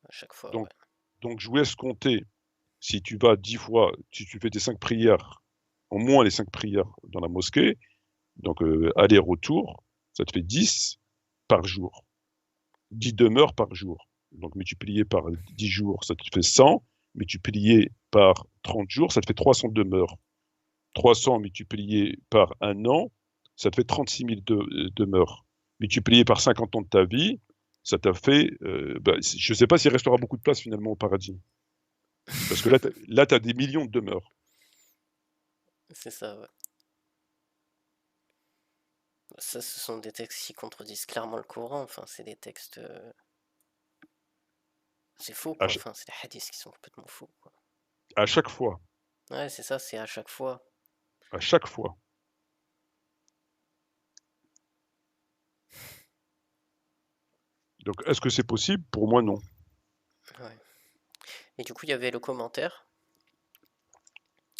Speaker 1: À chaque fois,
Speaker 2: Donc,
Speaker 1: ouais.
Speaker 2: donc je vous laisse compter, si tu vas 10 fois, si tu fais tes 5 prières, au moins les 5 prières dans la mosquée, donc aller-retour, ça te fait 10 par jour. 10 demeures par jour. Donc multiplié par 10 jours, ça te fait 100. Multiplié par 30 jours, ça te fait 300 demeures. 300 multiplié par un an, ça te fait 36 000 demeures. Multiplié par 50 ans de ta vie, ça t'a fait... je ne sais pas s'il restera beaucoup de place finalement au paradis. Parce que là, tu as des millions de demeures.
Speaker 1: C'est ça, ouais. Ça, ce sont des textes qui contredisent clairement le Coran. Enfin, c'est des textes. C'est faux,
Speaker 2: À,
Speaker 1: quoi.
Speaker 2: ch-
Speaker 1: Enfin, c'est des hadiths qui sont complètement faux, quoi.
Speaker 2: à chaque fois,
Speaker 1: Ouais, c'est ça, c'est à chaque fois.
Speaker 2: à chaque fois. Donc, est-ce que c'est possible? Pour moi, non.
Speaker 1: Ouais. Et du coup, il y avait le commentaire.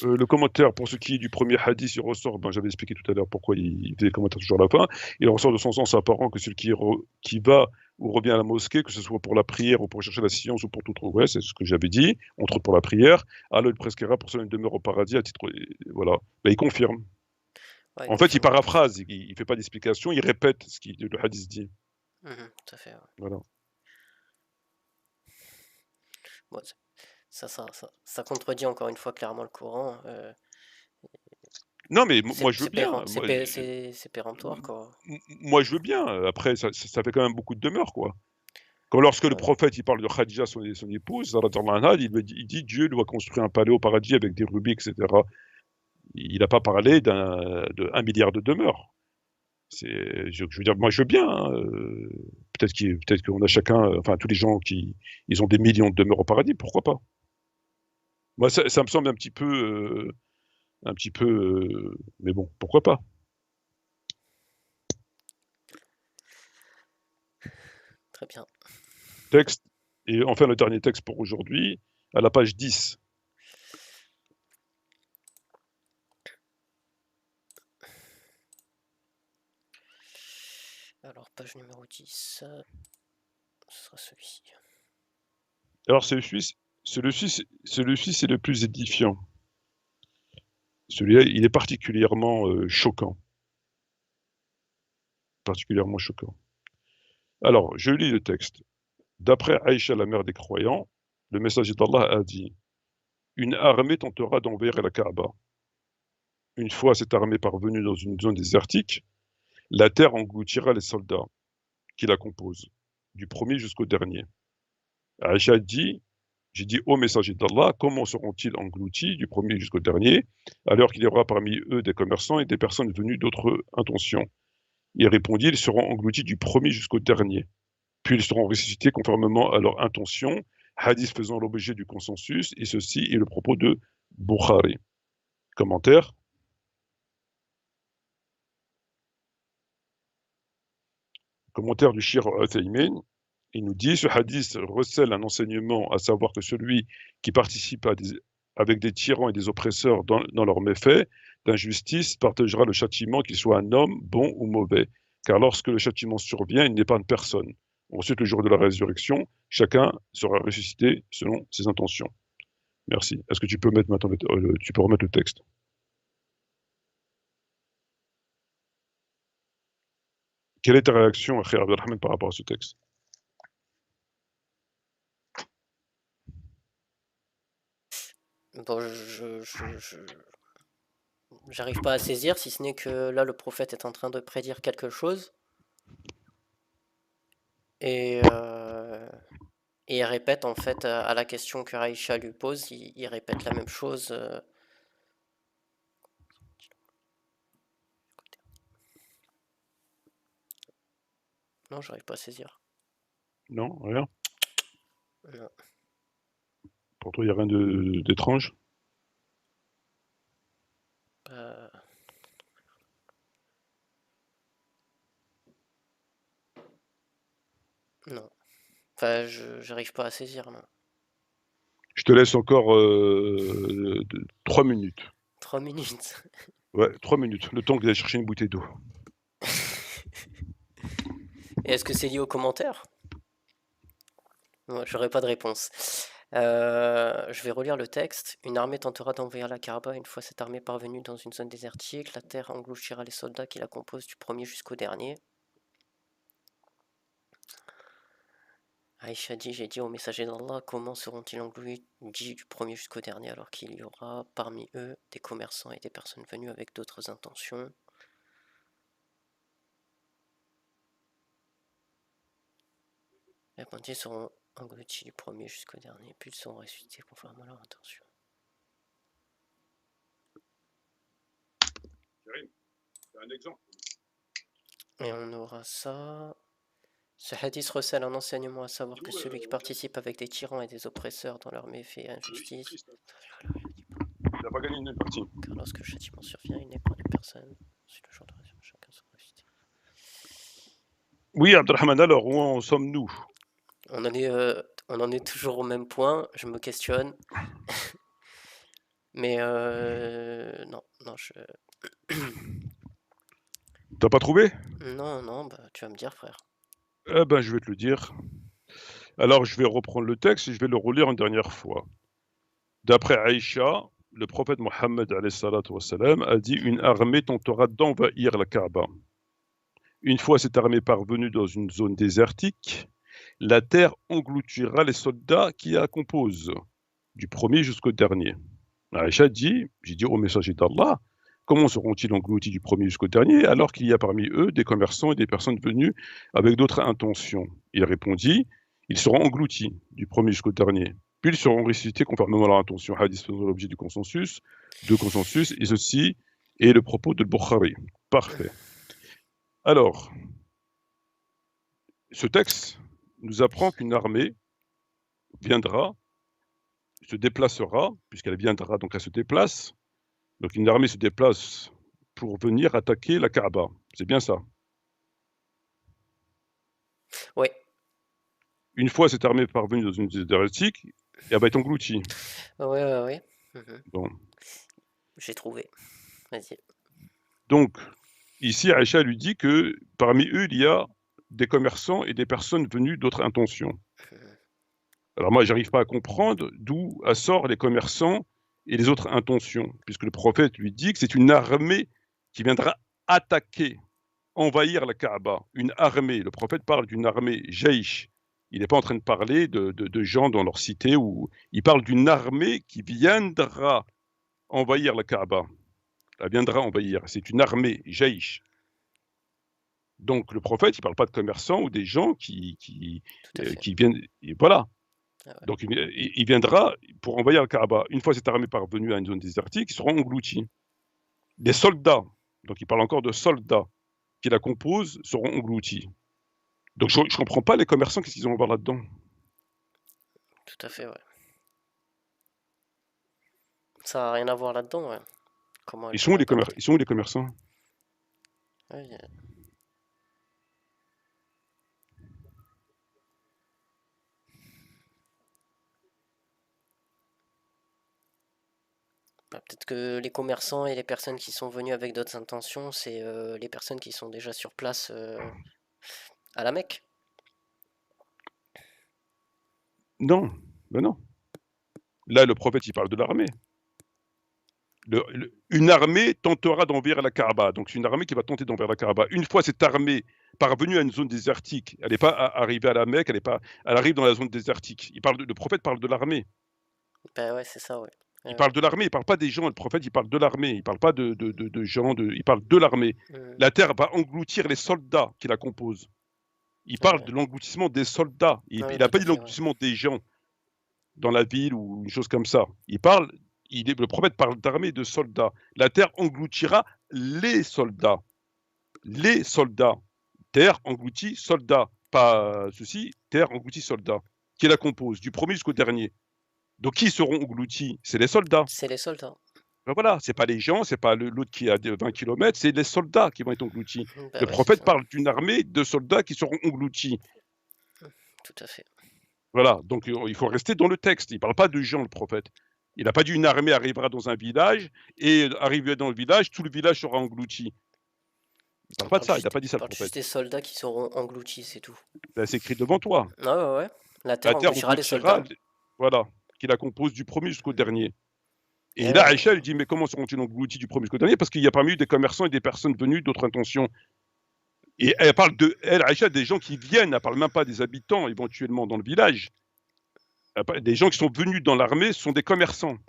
Speaker 2: Le commentaire, pour ce qui est du premier hadith, il ressort, ben, j'avais expliqué tout à l'heure pourquoi il faisait les commentaires toujours à la fin, il ressort de son sens apparent que celui qui va ou revient à la mosquée, que ce soit pour la prière ou pour chercher la science ou pour tout autre, ouais, c'est ce que j'avais dit, entre autres pour la prière, alors il prescrira pour cela une demeure au paradis à titre, voilà, ben, il confirme.
Speaker 1: Ouais,
Speaker 2: En fait, il
Speaker 1: confirme.
Speaker 2: paraphrase, il fait pas d'explication, il répète ce que le hadith dit.
Speaker 1: Tout à fait, ouais.
Speaker 2: Voilà.
Speaker 1: Bon, ça contredit encore une fois clairement le Coran.
Speaker 2: Non, mais moi,
Speaker 1: C'est
Speaker 2: je veux
Speaker 1: c'est
Speaker 2: bien.
Speaker 1: c'est péremptoire, quoi.
Speaker 2: Moi, je veux bien. Après, ça fait quand même beaucoup de demeures, quoi. Quand lorsque le
Speaker 1: Ouais,
Speaker 2: prophète il parle de Khadija, son épouse, radhiyallahu anha, il dit Dieu doit construire un palais au paradis avec des rubis, etc. Il n'a pas parlé de 1 milliard de demeures. Je veux dire, moi je veux bien, hein, peut-être qu'on a chacun, enfin tous les gens qui ils ont des millions de demeures au paradis, pourquoi pas? Moi ça me semble un petit peu, mais bon, pourquoi pas?
Speaker 1: très bien.
Speaker 2: Texte, et enfin le dernier texte pour aujourd'hui, à la page 10.
Speaker 1: Alors, page numéro 10, ce sera celui-ci.
Speaker 2: Alors celui-ci c'est le plus édifiant. Celui-là, il est particulièrement choquant. Particulièrement choquant. Alors, je lis le texte. D'après Aïcha, la mère des croyants, le messager d'Allah a dit: une armée tentera d'envahir la Kaaba. Une fois cette armée parvenue dans une zone désertique, la terre engloutira les soldats qui la composent, du premier jusqu'au dernier. Aïcha dit: j'ai dit ô messager d'Allah, comment seront-ils engloutis du premier jusqu'au dernier, alors qu'il y aura parmi eux des commerçants et des personnes venues d'autres intentions? Il répondit: ils seront engloutis du premier jusqu'au dernier. Puis ils seront ressuscités conformément à leur intention, hadith faisant l'objet du consensus, et ceci est le propos de Bukhari. Commentaire. Commentaire du Shir Uthaymin. Il nous dit: ce hadith recèle un enseignement, à savoir que celui qui participe avec des tyrans et des oppresseurs dans leurs méfaits, d'injustice, partagera le châtiment, qu'il soit un homme bon ou mauvais. Car lorsque le châtiment survient, il n'épargne personne. Ensuite, le jour de la résurrection, chacun sera ressuscité selon ses intentions. Merci. Est-ce que tu peux mettre maintenant tu peux remettre le texte? Quelle est ta réaction, Khair Abdelrahman, par rapport à ce texte?
Speaker 1: Bon, j'arrive pas à saisir, si ce n'est que là, le prophète est en train de prédire quelque chose. Et, et il répète, en fait, à la question que Raïcha lui pose, il répète la même chose. Non, j'arrive pas à saisir.
Speaker 2: Non, rien.
Speaker 1: Non.
Speaker 2: Pour toi, il n'y a rien d'étrange?
Speaker 1: Euh, non. Enfin, j'arrive pas à saisir, non.
Speaker 2: Je te laisse encore 3 minutes.
Speaker 1: 3 minutes.
Speaker 2: Ouais, 3 minutes. Le temps que d'aller chercher une bouteille d'eau.
Speaker 1: Et est-ce que c'est lié aux commentaires? Moi, j'aurais pas de réponse. Je vais relire le texte. Une armée tentera d'envahir la Kaaba. Une fois cette armée parvenue dans une zone désertique, la terre englouchira les soldats qui la composent du premier jusqu'au dernier. Aïcha dit: j'ai dit au messager d'Allah, comment seront-ils engloutis du premier jusqu'au dernier alors qu'il y aura parmi eux des commerçants et des personnes venues avec d'autres intentions. Les bandits seront engloutis du premier jusqu'au dernier, puis ils seront ressuscités conformément à leur intention.
Speaker 2: un exemple.
Speaker 1: Et on aura ça. Ce hadith recèle un enseignement à savoir que celui qui participe avec des tyrans et des oppresseurs dans leurs méfaits et
Speaker 2: C'est
Speaker 1: injustices,
Speaker 2: triste. Il n'a pas gagné une partie.
Speaker 1: car lorsque le châtiment survient, il n'épargne personne. Ensuite, le jour de résurrection, chacun sera ressuscité.
Speaker 2: Oui, Abdelrahman, alors, où en sommes-nous?
Speaker 1: On en est toujours au même point, je me questionne. Mais non,
Speaker 2: T'as pas trouvé?
Speaker 1: non, bah tu vas me dire, frère.
Speaker 2: Eh ben, je vais te le dire. Alors, je vais reprendre le texte et je vais le relire une dernière fois. D'après Aïcha, le prophète Mohammed alayhi salatu wassalam, a dit: une armée tentera d'envahir la Kaaba. Une fois cette armée parvenue dans une zone désertique, la terre engloutira les soldats qui la composent, du premier jusqu'au dernier. Aïcha dit: j'ai dit au messager d'Allah, comment seront-ils engloutis du premier jusqu'au dernier, alors qu'il y a parmi eux des commerçants et des personnes venues avec d'autres intentions? Il répondit: ils seront engloutis du premier jusqu'au dernier, puis ils seront ressuscités conformément à leur intention. Hadith faisant l'objet du consensus, et ceci est le propos de Bukhari. Parfait. Alors, ce texte nous apprend qu'une armée viendra, se déplacera, puisqu'elle viendra, donc elle se déplace. Donc une armée se déplace pour venir attaquer la Kaaba. C'est bien ça.
Speaker 1: Ouais,
Speaker 2: Une fois cette armée parvenue dans une zone désertique, elle va être engloutie.
Speaker 1: ouais. Mhm.
Speaker 2: Bon.
Speaker 1: J'ai trouvé. Vas-y.
Speaker 2: Donc, ici, Aïcha lui dit que parmi eux, il y a des commerçants et des personnes venues d'autres intentions.
Speaker 1: Mhm.
Speaker 2: Alors moi, j'arrive pas à comprendre d'où sortent les commerçants et les autres intentions, puisque le prophète lui dit que c'est une armée qui viendra attaquer, envahir la Kaaba. Une armée. Le prophète parle d'une armée, Jaïch. Il n'est pas en train de parler de gens dans leur cité, où il parle d'une armée qui viendra envahir la Kaaba. Elle viendra envahir. C'est une armée, Jaïch. Donc le prophète, il ne parle pas de commerçants ou des gens
Speaker 1: Tout à fait.
Speaker 2: qui viennent. Et voilà.
Speaker 1: Ah ouais.
Speaker 2: Donc il viendra pour envahir la Kaaba. Une fois cette armée parvenue à une zone désertique, ils seront engloutis. Des soldats, donc il parle encore de soldats qui la composent, seront engloutis. Donc je ne comprends pas les commerçants, qu'est-ce qu'ils ont à voir là-dedans?
Speaker 1: Tout à fait, ouais. Ça n'a rien à voir là-dedans, ouais. Comment elle
Speaker 2: Ils sont où
Speaker 1: pourrait
Speaker 2: les,
Speaker 1: pas attaquer?
Speaker 2: ils sont où les commerçants?
Speaker 1: Ouais, bah, peut-être que les commerçants et les personnes qui sont venues avec d'autres intentions, c'est les personnes qui sont déjà sur place à la Mecque.
Speaker 2: Non, ben non. Là, le prophète, il parle de l'armée. Une armée tentera d'envahir la Kaaba. Donc c'est une armée qui va tenter d'envahir la Kaaba. Une fois cette armée parvenue à une zone désertique, elle n'est pas arrivée à la Mecque, elle arrive dans la zone désertique. Le prophète parle de l'armée.
Speaker 1: Bah ouais, c'est ça, ouais.
Speaker 2: Il
Speaker 1: Ouais,
Speaker 2: parle
Speaker 1: ouais.
Speaker 2: de l'armée, il ne parle pas des gens. Le prophète, il parle de l'armée. Il ne parle pas de gens, il parle de l'armée.
Speaker 1: Mhm.
Speaker 2: La terre va engloutir les soldats qui la composent. Il
Speaker 1: Ouais,
Speaker 2: parle
Speaker 1: ouais.
Speaker 2: de l'engloutissement des soldats. Il
Speaker 1: Ouais,
Speaker 2: n'a
Speaker 1: tout
Speaker 2: pas
Speaker 1: à
Speaker 2: dit
Speaker 1: fait, ouais.
Speaker 2: l'engloutissement des gens dans la ville ou une chose comme ça. Le prophète parle d'armée et de soldats. La terre engloutira les soldats. Les soldats. Terre engloutit soldats. Pas ceci, terre engloutit soldats. Qui la compose, du premier jusqu'au dernier. Donc qui seront engloutis? C'est les soldats.
Speaker 1: C'est les soldats.
Speaker 2: Ben voilà, c'est pas les gens, c'est pas l'autre qui a 20 km, c'est les soldats qui vont être engloutis.
Speaker 1: Bah
Speaker 2: Le
Speaker 1: ouais, c'est
Speaker 2: prophète
Speaker 1: ça.
Speaker 2: parle d'une armée de soldats qui seront engloutis.
Speaker 1: Tout à fait.
Speaker 2: Voilà, donc il faut rester dans le texte. Il ne parle pas de gens, le prophète. Il n'a pas dit une armée arrivera dans un village et arrivé dans le village, tout le village sera englouti. Il ne parle pas de ça, il n'a pas dit
Speaker 1: Il
Speaker 2: ça, le
Speaker 1: parle juste
Speaker 2: prophète.
Speaker 1: des soldats qui seront engloutis, c'est tout.
Speaker 2: Ben, c'est écrit devant toi.
Speaker 1: Ouais. La terre
Speaker 2: La terre
Speaker 1: engloutira les
Speaker 2: engloutira,
Speaker 1: soldats.
Speaker 2: voilà, qui la compose du premier jusqu'au
Speaker 1: Mhm.
Speaker 2: dernier.
Speaker 1: Eh
Speaker 2: Et là,
Speaker 1: ouais,
Speaker 2: Aïcha, elle dit, mais comment seront-ils engloutis du premier jusqu'au dernier? Parce qu'il y a parmi eux des commerçants et des personnes venues d'autres intentions. Et elle parle Aïcha, des gens qui viennent, elle ne parle même pas des habitants éventuellement dans le village. Des gens qui sont venus dans l'armée sont des commerçants.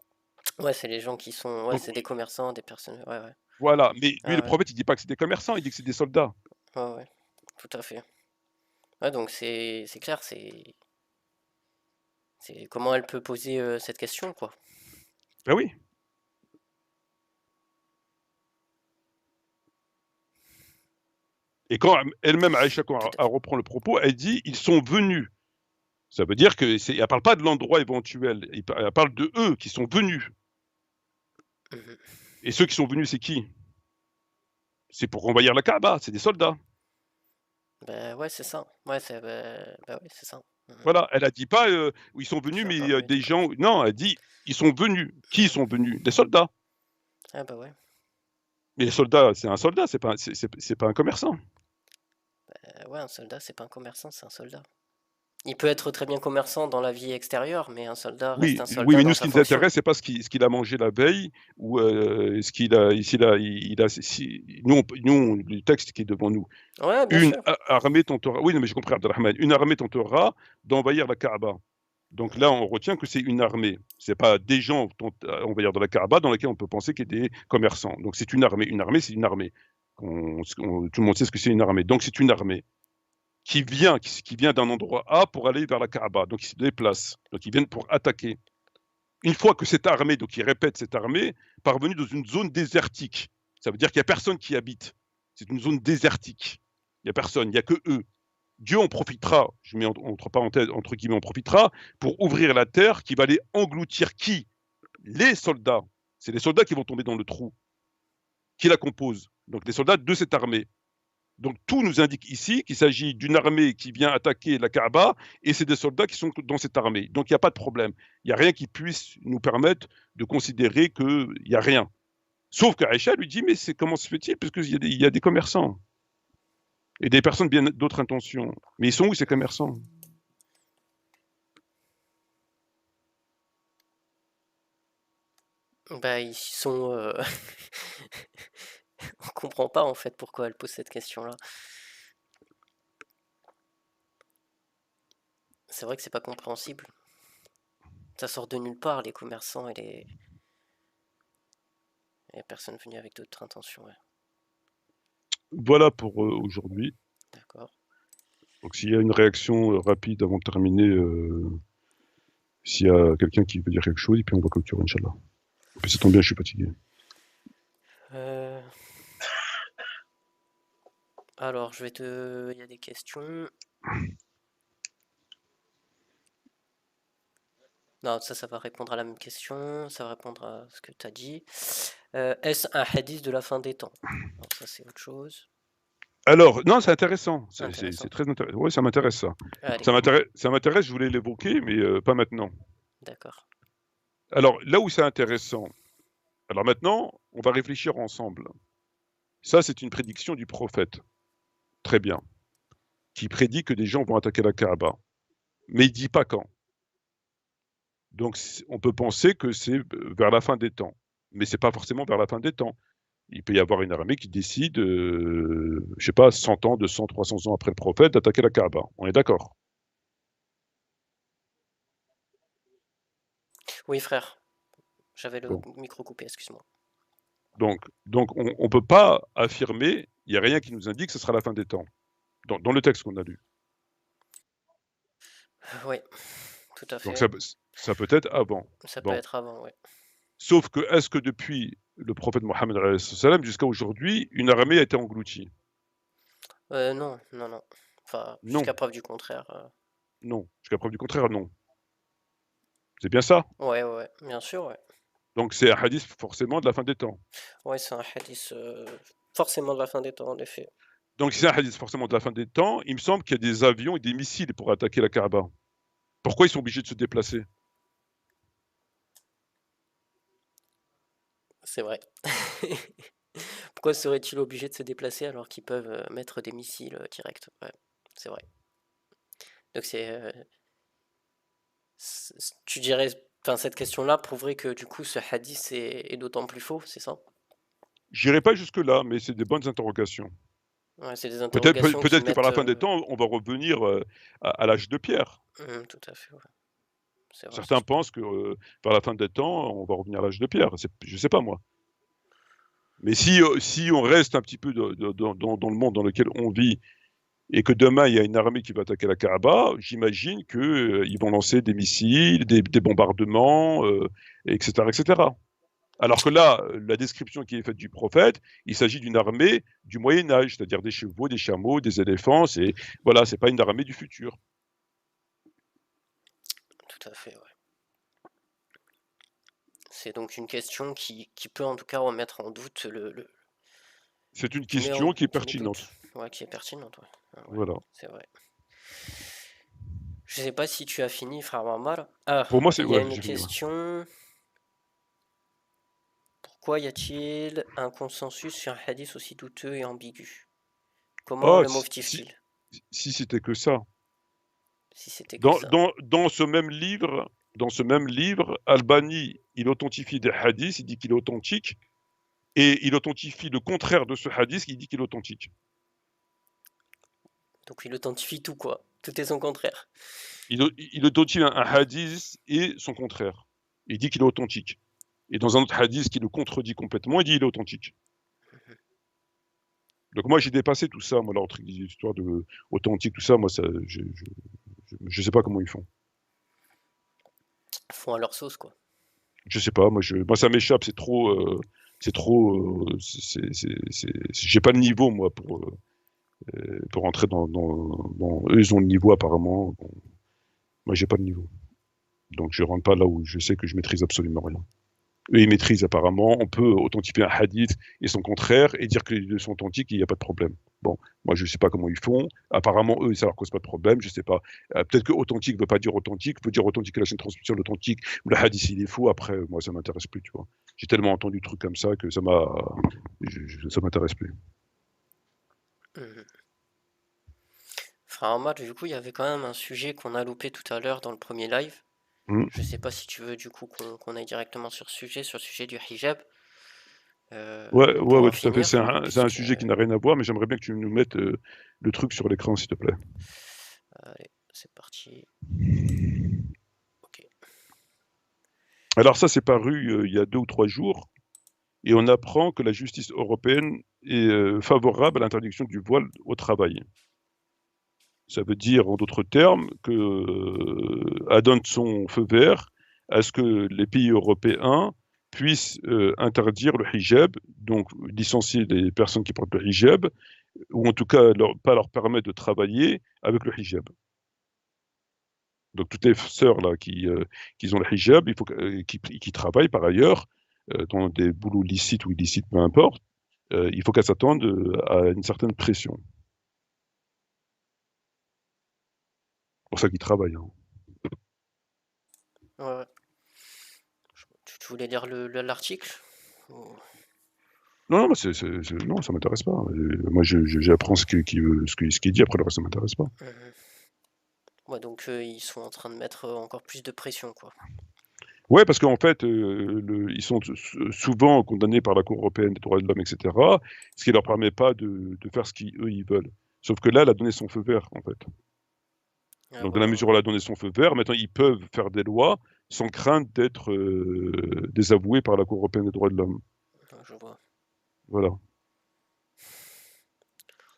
Speaker 1: ouais, c'est les gens qui sont. Ouais,
Speaker 2: Donc
Speaker 1: c'est des commerçants, des personnes. Ouais.
Speaker 2: voilà, mais lui, le
Speaker 1: Ouais.
Speaker 2: prophète, il dit pas que c'est des commerçants, il dit que c'est des soldats.
Speaker 1: Ouais. Tout à fait. Ouais, donc c'est clair, c'est comment elle peut poser cette question, quoi.
Speaker 2: Ben oui. Et quand elle-même, Aïcha, quand
Speaker 1: Tout à
Speaker 2: elle
Speaker 1: fait.
Speaker 2: reprend le propos, elle dit « ils sont venus ». Ça veut dire qu'elle ne parle pas de l'endroit éventuel, elle parle de eux qui sont venus.
Speaker 1: Mhm.
Speaker 2: Et ceux qui sont venus, c'est qui? C'est pour envahir la Kaaba, c'est des soldats.
Speaker 1: Ben ouais, c'est ça. Ouais, bah ouais, c'est ça. Mhm.
Speaker 2: Voilà, elle a dit pas où ils sont venus,
Speaker 1: Faire
Speaker 2: mais
Speaker 1: parvenir des
Speaker 2: des gens.
Speaker 1: commerçants.
Speaker 2: Non, elle dit ils sont venus. Qui
Speaker 1: Mhm.
Speaker 2: sont venus? Des soldats.
Speaker 1: Ah bah ouais.
Speaker 2: Mais les soldats, c'est un soldat, c'est pas un commerçant.
Speaker 1: Ouais, un soldat, c'est pas un commerçant, c'est un soldat. Il peut être très bien commerçant dans la vie extérieure, mais un soldat reste
Speaker 2: Oui,
Speaker 1: un
Speaker 2: oui,
Speaker 1: soldat
Speaker 2: mais nous,
Speaker 1: dans
Speaker 2: ce
Speaker 1: sa
Speaker 2: qui nous
Speaker 1: fonction.
Speaker 2: intéresse, c'est pas ce qu'il a mangé la veille ou ce qu'il a. Ici, là, nous, le texte qui est devant nous.
Speaker 1: Ouais, bien
Speaker 2: Une
Speaker 1: sûr.
Speaker 2: armée tentera. Oui, non, mais j'ai compris, Abdelrahman. Une armée tentera d'envahir la Kaaba. Donc là, on retient que c'est une armée. C'est pas des gens, on va dire, de la Kaaba dans lesquels on peut penser qu'il y a des commerçants. Donc c'est une armée. Une armée, c'est une armée. Tout le monde sait ce que c'est une armée. Donc c'est une armée qui vient d'un endroit A pour aller vers la Kaaba. Donc ils se déplacent. Donc ils viennent pour attaquer. Une fois que cette armée, donc ils répètent cette armée, parvenue dans une zone désertique, ça veut dire qu'il n'y a personne qui habite. C'est une zone désertique. Il n'y a personne, il n'y a que eux. Dieu en profitera, je mets entre parenthèses, entre guillemets, en profitera pour ouvrir la terre qui va les engloutir. Qui? Les soldats. C'est les soldats qui vont tomber dans le trou. Qui la composent? Donc les soldats de cette armée. Donc tout nous indique ici qu'il s'agit d'une armée qui vient attaquer la Kaaba et c'est des soldats qui sont dans cette armée. Donc il n'y a pas de problème. Il n'y a rien qui puisse nous permettre de considérer qu'il n'y a rien. Sauf qu'Aïcha lui dit mais comment se fait-il? Parce qu'il y a des commerçants et des personnes bien d'autres intentions. Mais ils sont où ces commerçants?
Speaker 1: Bah, ils sont. On comprend pas en fait pourquoi elle pose cette question-là. C'est vrai que c'est pas compréhensible. Ça sort de nulle part, les commerçants et les personnes venues avec d'autres intentions. Ouais.
Speaker 2: Voilà pour aujourd'hui.
Speaker 1: D'accord.
Speaker 2: Donc s'il y a une réaction rapide avant de terminer, s'il y a quelqu'un qui veut dire quelque chose, et puis on va clôturer, Inch'Allah. Puis ça tombe bien, je suis fatigué.
Speaker 1: Euh, Alors, je vais te. Il y a des questions. Non, ça va répondre à la même question. Ça va répondre à ce que tu as dit. Est-ce un hadith de la fin des temps? Alors, ça, c'est autre chose.
Speaker 2: Alors, non, c'est intéressant.
Speaker 1: Intéressant.
Speaker 2: C'est très intéressant. Oui, ça m'intéresse ça.
Speaker 1: Allez,
Speaker 2: Ça m'intéresse, je voulais l'évoquer, mais pas maintenant.
Speaker 1: d'accord.
Speaker 2: Alors, là où c'est intéressant, alors maintenant, on va réfléchir ensemble. Ça, c'est une prédiction du prophète. Très bien. Qui prédit que des gens vont attaquer la Kaaba. Mais il dit pas quand. Donc, on peut penser que c'est vers la fin des temps. Mais c'est pas forcément vers la fin des temps. Il peut y avoir une armée qui décide, je sais pas, 100 ans, 200, 300 ans après le prophète, d'attaquer la Kaaba. On est d'accord?
Speaker 1: Oui, frère. J'avais le
Speaker 2: Bon.
Speaker 1: micro coupé, excuse-moi.
Speaker 2: Donc on ne peut pas affirmer, il n'y a rien qui nous indique que ce sera la fin des temps, dans le texte qu'on a lu.
Speaker 1: Oui, tout à
Speaker 2: Donc
Speaker 1: fait.
Speaker 2: ça peut être avant.
Speaker 1: Ça peut
Speaker 2: Bon.
Speaker 1: être avant, oui.
Speaker 2: Sauf que, est-ce que depuis le prophète Mohammed jusqu'à aujourd'hui, une armée a été engloutie?
Speaker 1: Non, non, non. Enfin,
Speaker 2: Non,
Speaker 1: jusqu'à preuve du contraire.
Speaker 2: non. Jusqu'à preuve du contraire, non. C'est bien ça?
Speaker 1: Ouais, ouais, ouais, bien sûr, ouais.
Speaker 2: Donc c'est un hadith forcément de la fin des temps.
Speaker 1: Ouais, c'est un hadith forcément de la fin des temps, en effet.
Speaker 2: Donc si c'est un hadith forcément de la fin des temps, il me semble qu'il y a des avions et des missiles pour attaquer la Kaaba. Pourquoi ils sont obligés de se déplacer?
Speaker 1: C'est vrai. Pourquoi serait-il obligé de se déplacer alors qu'ils peuvent mettre des missiles directs? Ouais, c'est vrai. Donc tu dirais, enfin cette question-là prouverait que du coup ce hadith est d'autant plus faux, c'est ça?
Speaker 2: J'irai pas jusque-là, mais c'est des bonnes interrogations.
Speaker 1: Ouais, c'est des interrogations qui
Speaker 2: Peut-être que par
Speaker 1: mettent.
Speaker 2: la fin des temps, on va revenir à l'âge de pierre.
Speaker 1: Tout à fait, ouais. C'est vrai,
Speaker 2: Certains
Speaker 1: ça se peut.
Speaker 2: pensent que par la fin des temps, on va revenir à l'âge de pierre. Je sais pas moi. Mais si on reste un petit peu dans le monde dans lequel on vit et que demain il y a une armée qui va attaquer la Kaaba, j'imagine qu'ils vont lancer des missiles, des bombardements, etc., etc. Alors que là, la description qui est faite du prophète, il s'agit d'une armée du Moyen Âge, c'est-à-dire des chevaux, des chameaux, des éléphants. Voilà, c'est pas une armée du futur.
Speaker 1: Tout à fait, ouais. C'est donc une question qui peut en tout cas remettre en doute
Speaker 2: C'est une
Speaker 1: qui
Speaker 2: question qui est
Speaker 1: qui met doute.
Speaker 2: pertinente.
Speaker 1: Ouais, qui est pertinente, ouais. Ah ouais,
Speaker 2: Voilà.
Speaker 1: c'est vrai. Je sais pas si tu as fini, frère Marmar. Ah,
Speaker 2: Pour moi, c'est
Speaker 1: il y a
Speaker 2: ouais,
Speaker 1: une
Speaker 2: j'ai fini. Ouais.
Speaker 1: question. Pourquoi y a-t-il un consensus sur un hadith aussi douteux et ambigu? Comment
Speaker 2: Ah,
Speaker 1: le
Speaker 2: si, si,
Speaker 1: motive-t-il?
Speaker 2: si c'était que ça.
Speaker 1: Si c'était que ça.
Speaker 2: Dans ce même livre, Albani, il authentifie des hadiths, il dit qu'il est authentique, et il authentifie le contraire de ce hadith, il dit qu'il est authentique.
Speaker 1: Donc il authentifie tout, quoi. Tout est son contraire.
Speaker 2: Il authentifie un hadith et son contraire. Il dit qu'il est authentique. Et dans un autre hadith qui le contredit complètement, il dit qu'il est authentique. Donc moi, j'ai dépassé tout ça, moi, l'autre histoire de authentique, tout ça, moi, ça, je sais pas comment ils font.
Speaker 1: Ils font à leur sauce, quoi.
Speaker 2: Je sais pas, moi ça m'échappe, c'est trop, j'ai pas le niveau, moi, pour rentrer eux, ils ont le niveau, apparemment. Bon, moi, j'ai pas le niveau. Donc, je rentre pas là où je sais que je maîtrise absolument rien. Eux, ils maîtrisent apparemment. On peut authentifier un hadith et son contraire et dire que les deux sont authentiques et il n'y a pas de problème. Bon, moi, je sais pas comment ils font. Apparemment, eux, ça leur cause pas de problème. Je sais pas. Peut-être que authentique veut pas dire authentique, veut dire authentique à la chaîne de transmission, l'authentique ou le hadith, il est faux. Après, moi, ça m'intéresse plus, tu vois. J'ai tellement entendu de trucs comme ça que ça m'intéresse plus.
Speaker 1: Mhm. Frère Ahmad, du coup, il y avait quand même un sujet qu'on a loupé tout à l'heure dans le premier live.
Speaker 2: Hmm.
Speaker 1: Je sais pas si tu veux du coup qu'on aille directement sur le sujet du hijab,
Speaker 2: Ouais,
Speaker 1: pour
Speaker 2: ouais,
Speaker 1: en
Speaker 2: tout à fait.
Speaker 1: finir,
Speaker 2: C'est un
Speaker 1: puisque...
Speaker 2: sujet qui n'a rien à voir, mais j'aimerais bien que tu nous mettes le truc sur l'écran, s'il te plaît.
Speaker 1: Allez, c'est parti. Ok.
Speaker 2: Alors ça, c'est paru il y a 2 ou 3 jours, et on apprend que la justice européenne est favorable à l'interdiction du voile au travail. Ça veut dire, en d'autres termes, que donne son feu vert à ce que les pays européens puissent interdire le hijab, donc licencier les personnes qui portent le hijab, ou en tout cas pas leur permettre de travailler avec le hijab. Donc toutes les sœurs là qui ont le hijab, il faut qui travaillent par ailleurs dans des boulots licites ou illicites, peu importe, il faut qu'elles s'attendent à une certaine pression. C'est pour ça qu'ils travaillent. Hein.
Speaker 1: Ouais, ouais. Tu voulais lire l'article?
Speaker 2: Non, non, non, ça m'intéresse pas. Moi, j'apprends ce qu'il dit. Après, le reste, ça m'intéresse pas.
Speaker 1: Mhm. Ouais, donc ils sont en train de mettre encore plus de pression, quoi.
Speaker 2: Ouais, parce qu'en fait, ils sont souvent condamnés par la Cour européenne des droits de l'homme, etc., ce qui leur permet pas de faire ce qu'eux, ils veulent. Sauf que là, elle a donné son feu vert, en fait.
Speaker 1: Ah,
Speaker 2: Donc, dans la
Speaker 1: voilà, ouais.
Speaker 2: mesure où elle a donné son feu vert, maintenant, ils peuvent faire des lois sans crainte d'être désavoués par la Cour européenne des droits de l'homme.
Speaker 1: Ouais, je vois.
Speaker 2: Voilà.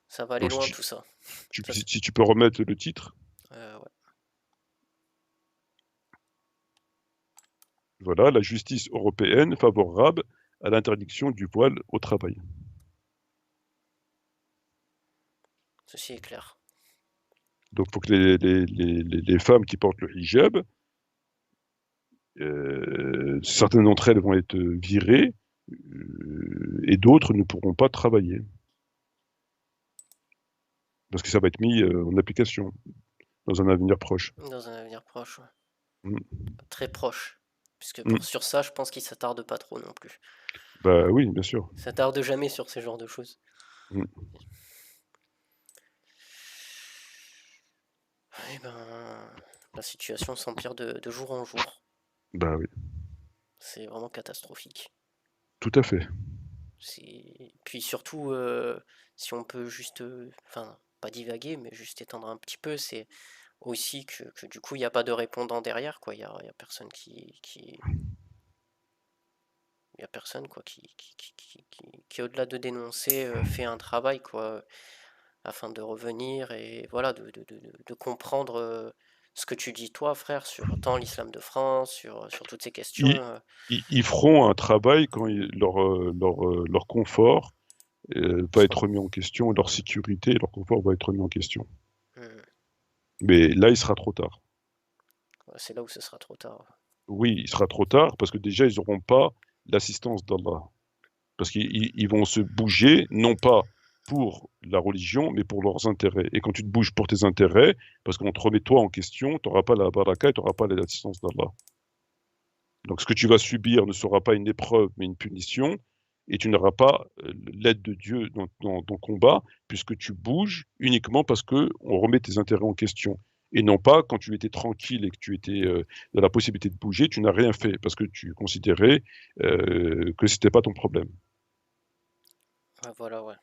Speaker 1: Ça va aller
Speaker 2: Donc,
Speaker 1: loin, tout ça. Ça,
Speaker 2: si tu peux remettre le titre,
Speaker 1: ouais.
Speaker 2: voilà, la justice européenne favorable à l'interdiction du voile au travail.
Speaker 1: Ceci est clair.
Speaker 2: Donc, il faut que les femmes qui portent le hijab, certaines d'entre elles vont être virées et d'autres ne pourront pas travailler parce que ça va être mis en application dans un avenir proche.
Speaker 1: Dans un avenir proche, ouais.
Speaker 2: Mm.
Speaker 1: Très proche. Puisque
Speaker 2: Mm.
Speaker 1: sur ça, je pense qu'ils s'attardent pas trop non plus.
Speaker 2: Bah oui, bien sûr.
Speaker 1: Ils s'attardent jamais sur ce genre de choses.
Speaker 2: Mm.
Speaker 1: Eh ben, la situation s'empire de jour en jour.
Speaker 2: Bah oui,
Speaker 1: C'est vraiment catastrophique.
Speaker 2: tout à fait.
Speaker 1: Puis surtout, si on peut juste, enfin, pas divaguer, mais juste étendre un petit peu, c'est aussi que du coup, il n'y a pas de répondant derrière, quoi. Il y a personne il y a personne, quoi, qui, au-delà de dénoncer, fait un travail, quoi, afin de revenir et voilà, de comprendre ce que tu dis toi, frère, sur tant l'islam de France, sur toutes ces questions.
Speaker 2: Ils, ils feront un travail quand leur confort va
Speaker 1: Soit-
Speaker 2: être remis en question, leur sécurité, leur confort va être remis en question.
Speaker 1: Hmm.
Speaker 2: Mais là, il sera trop tard.
Speaker 1: Ouais, c'est là où ce sera trop tard.
Speaker 2: Oui, il sera trop tard parce que déjà, ils n'auront pas l'assistance d'Allah. Parce qu'ils vont se bouger, non pas pour la religion, mais pour leurs intérêts. Et quand tu te bouges pour tes intérêts, parce qu'on te remet toi en question, tu n'auras pas la baraka et tu n'auras pas l'assistance d'Allah. Donc ce que tu vas subir ne sera pas une épreuve, mais une punition, et tu n'auras pas l'aide de Dieu dans ton combat, puisque tu bouges uniquement parce qu'on remet tes intérêts en question. Et non pas quand tu étais tranquille et que tu étais dans la possibilité de bouger, tu n'as rien fait, parce que tu considérais que ce n'était pas ton problème.
Speaker 1: Ouais, voilà, ouais.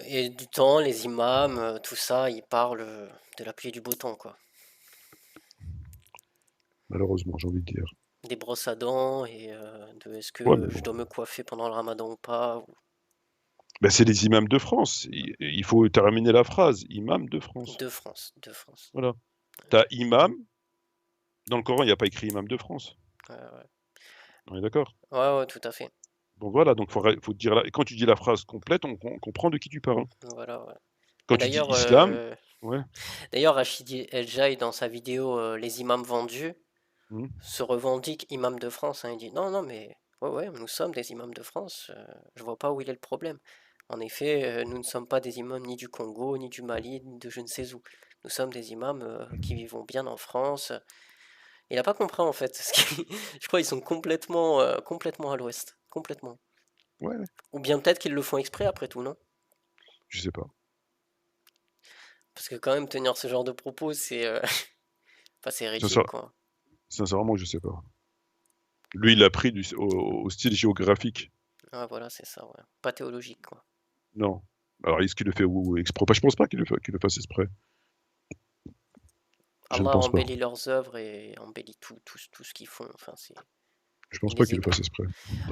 Speaker 1: Et du temps, les imams, tout ça, ils parlent de la pluie et du beau temps, quoi.
Speaker 2: Malheureusement, j'ai envie de dire.
Speaker 1: Des brosses à dents et de est-ce
Speaker 2: Ouais, mais
Speaker 1: que je
Speaker 2: bon.
Speaker 1: dois me coiffer pendant le ramadan ou pas.
Speaker 2: Ben, c'est les imams de France. Il faut terminer la phrase. Imam de France.
Speaker 1: De France, de France.
Speaker 2: Voilà. T'as imam. Dans le Coran, il n'y a pas écrit imam de France.
Speaker 1: Ouais, ouais.
Speaker 2: On est d'accord?
Speaker 1: Ouais, ouais, tout à fait.
Speaker 2: Bon, voilà. Donc, faut dire et quand tu dis la phrase complète, on comprend de qui tu parles.
Speaker 1: Voilà, ouais.
Speaker 2: Quand
Speaker 1: Mais
Speaker 2: tu dis
Speaker 1: d'ailleurs,
Speaker 2: islam, ouais.
Speaker 1: Rachidi El Jaï, dans sa vidéo Les imams vendus,
Speaker 2: Mhm.
Speaker 1: se revendique imam de France, hein. Il dit non, non, mais ouais, ouais, nous sommes des imams de France. Je vois pas où il est le problème. En effet, nous ne sommes pas des imams ni du Congo, ni du Mali, ni de je ne sais où. Nous sommes des imams qui vivons bien en France. Il n'a pas compris en fait. Je crois qu'ils sont complètement à l'ouest. Complètement.
Speaker 2: Ouais,
Speaker 1: Ou bien peut-être qu'ils le font exprès après tout, non?
Speaker 2: je sais pas.
Speaker 1: Parce que quand même tenir ce genre de propos, c'est enfin, c'est hérétique,
Speaker 2: Sincère-
Speaker 1: quoi.
Speaker 2: Sincèrement, je sais pas. Lui, il a pris au style géographique.
Speaker 1: Ah, voilà, c'est ça, ouais. Pas théologique, quoi.
Speaker 2: Non. Alors, est-ce qu'il le fait exprès? Bah, je pense pas qu'il le fasse exprès. Je ne
Speaker 1: Allah
Speaker 2: pense pas.
Speaker 1: embellit leurs œuvres et embellit tout ce qu'ils font. Enfin, c'est,
Speaker 2: Je pense
Speaker 1: il
Speaker 2: pas
Speaker 1: les
Speaker 2: qu'il le
Speaker 1: égare.
Speaker 2: fasse exprès.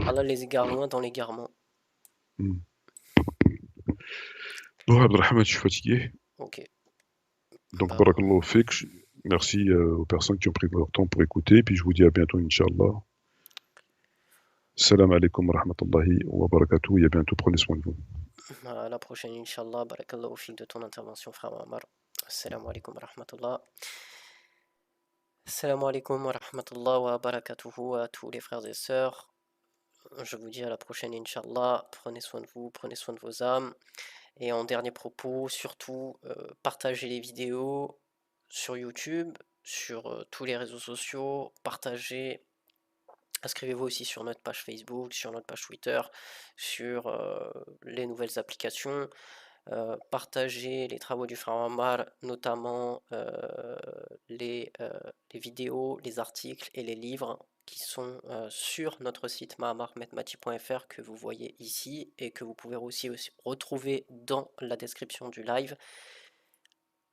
Speaker 1: Allah les égare loin dans l'égarement.
Speaker 2: Hmm. Bon, Abdelrahman, je suis fatigué.
Speaker 1: Ok.
Speaker 2: Donc,
Speaker 1: Bah,
Speaker 2: barakallahu fik. Merci aux personnes qui ont pris leur temps pour écouter. Puis je vous dis à bientôt, Inch'Allah. Salam alaikum wa rahmatullahi wa barakatuh. Et à bientôt. Prenez soin de vous.
Speaker 1: à la prochaine, Inch'Allah. Barakallahu fik de ton intervention, frère Omar. Assalamu alaikum wa rahmatullah. Assalamu alaikum wa rahmatullah wa barakatuhu à tous les frères et sœurs. Je vous dis à la prochaine, Inch'Allah. Prenez soin de vous, prenez soin de vos âmes. Et en dernier propos, surtout, partagez les vidéos sur YouTube, sur tous les réseaux sociaux. Partagez, inscrivez-vous aussi sur notre page Facebook, sur notre page Twitter, sur les nouvelles applications. Partagez les travaux du frère Omar, notamment les vidéos, les articles et les livres qui sont sur notre site mahamarmetmati.fr que vous voyez ici et que vous pouvez aussi retrouver dans la description du live.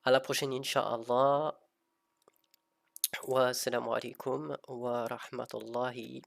Speaker 1: À la prochaine, Inch'Allah. Wa assalamu alaikum wa rahmatullahi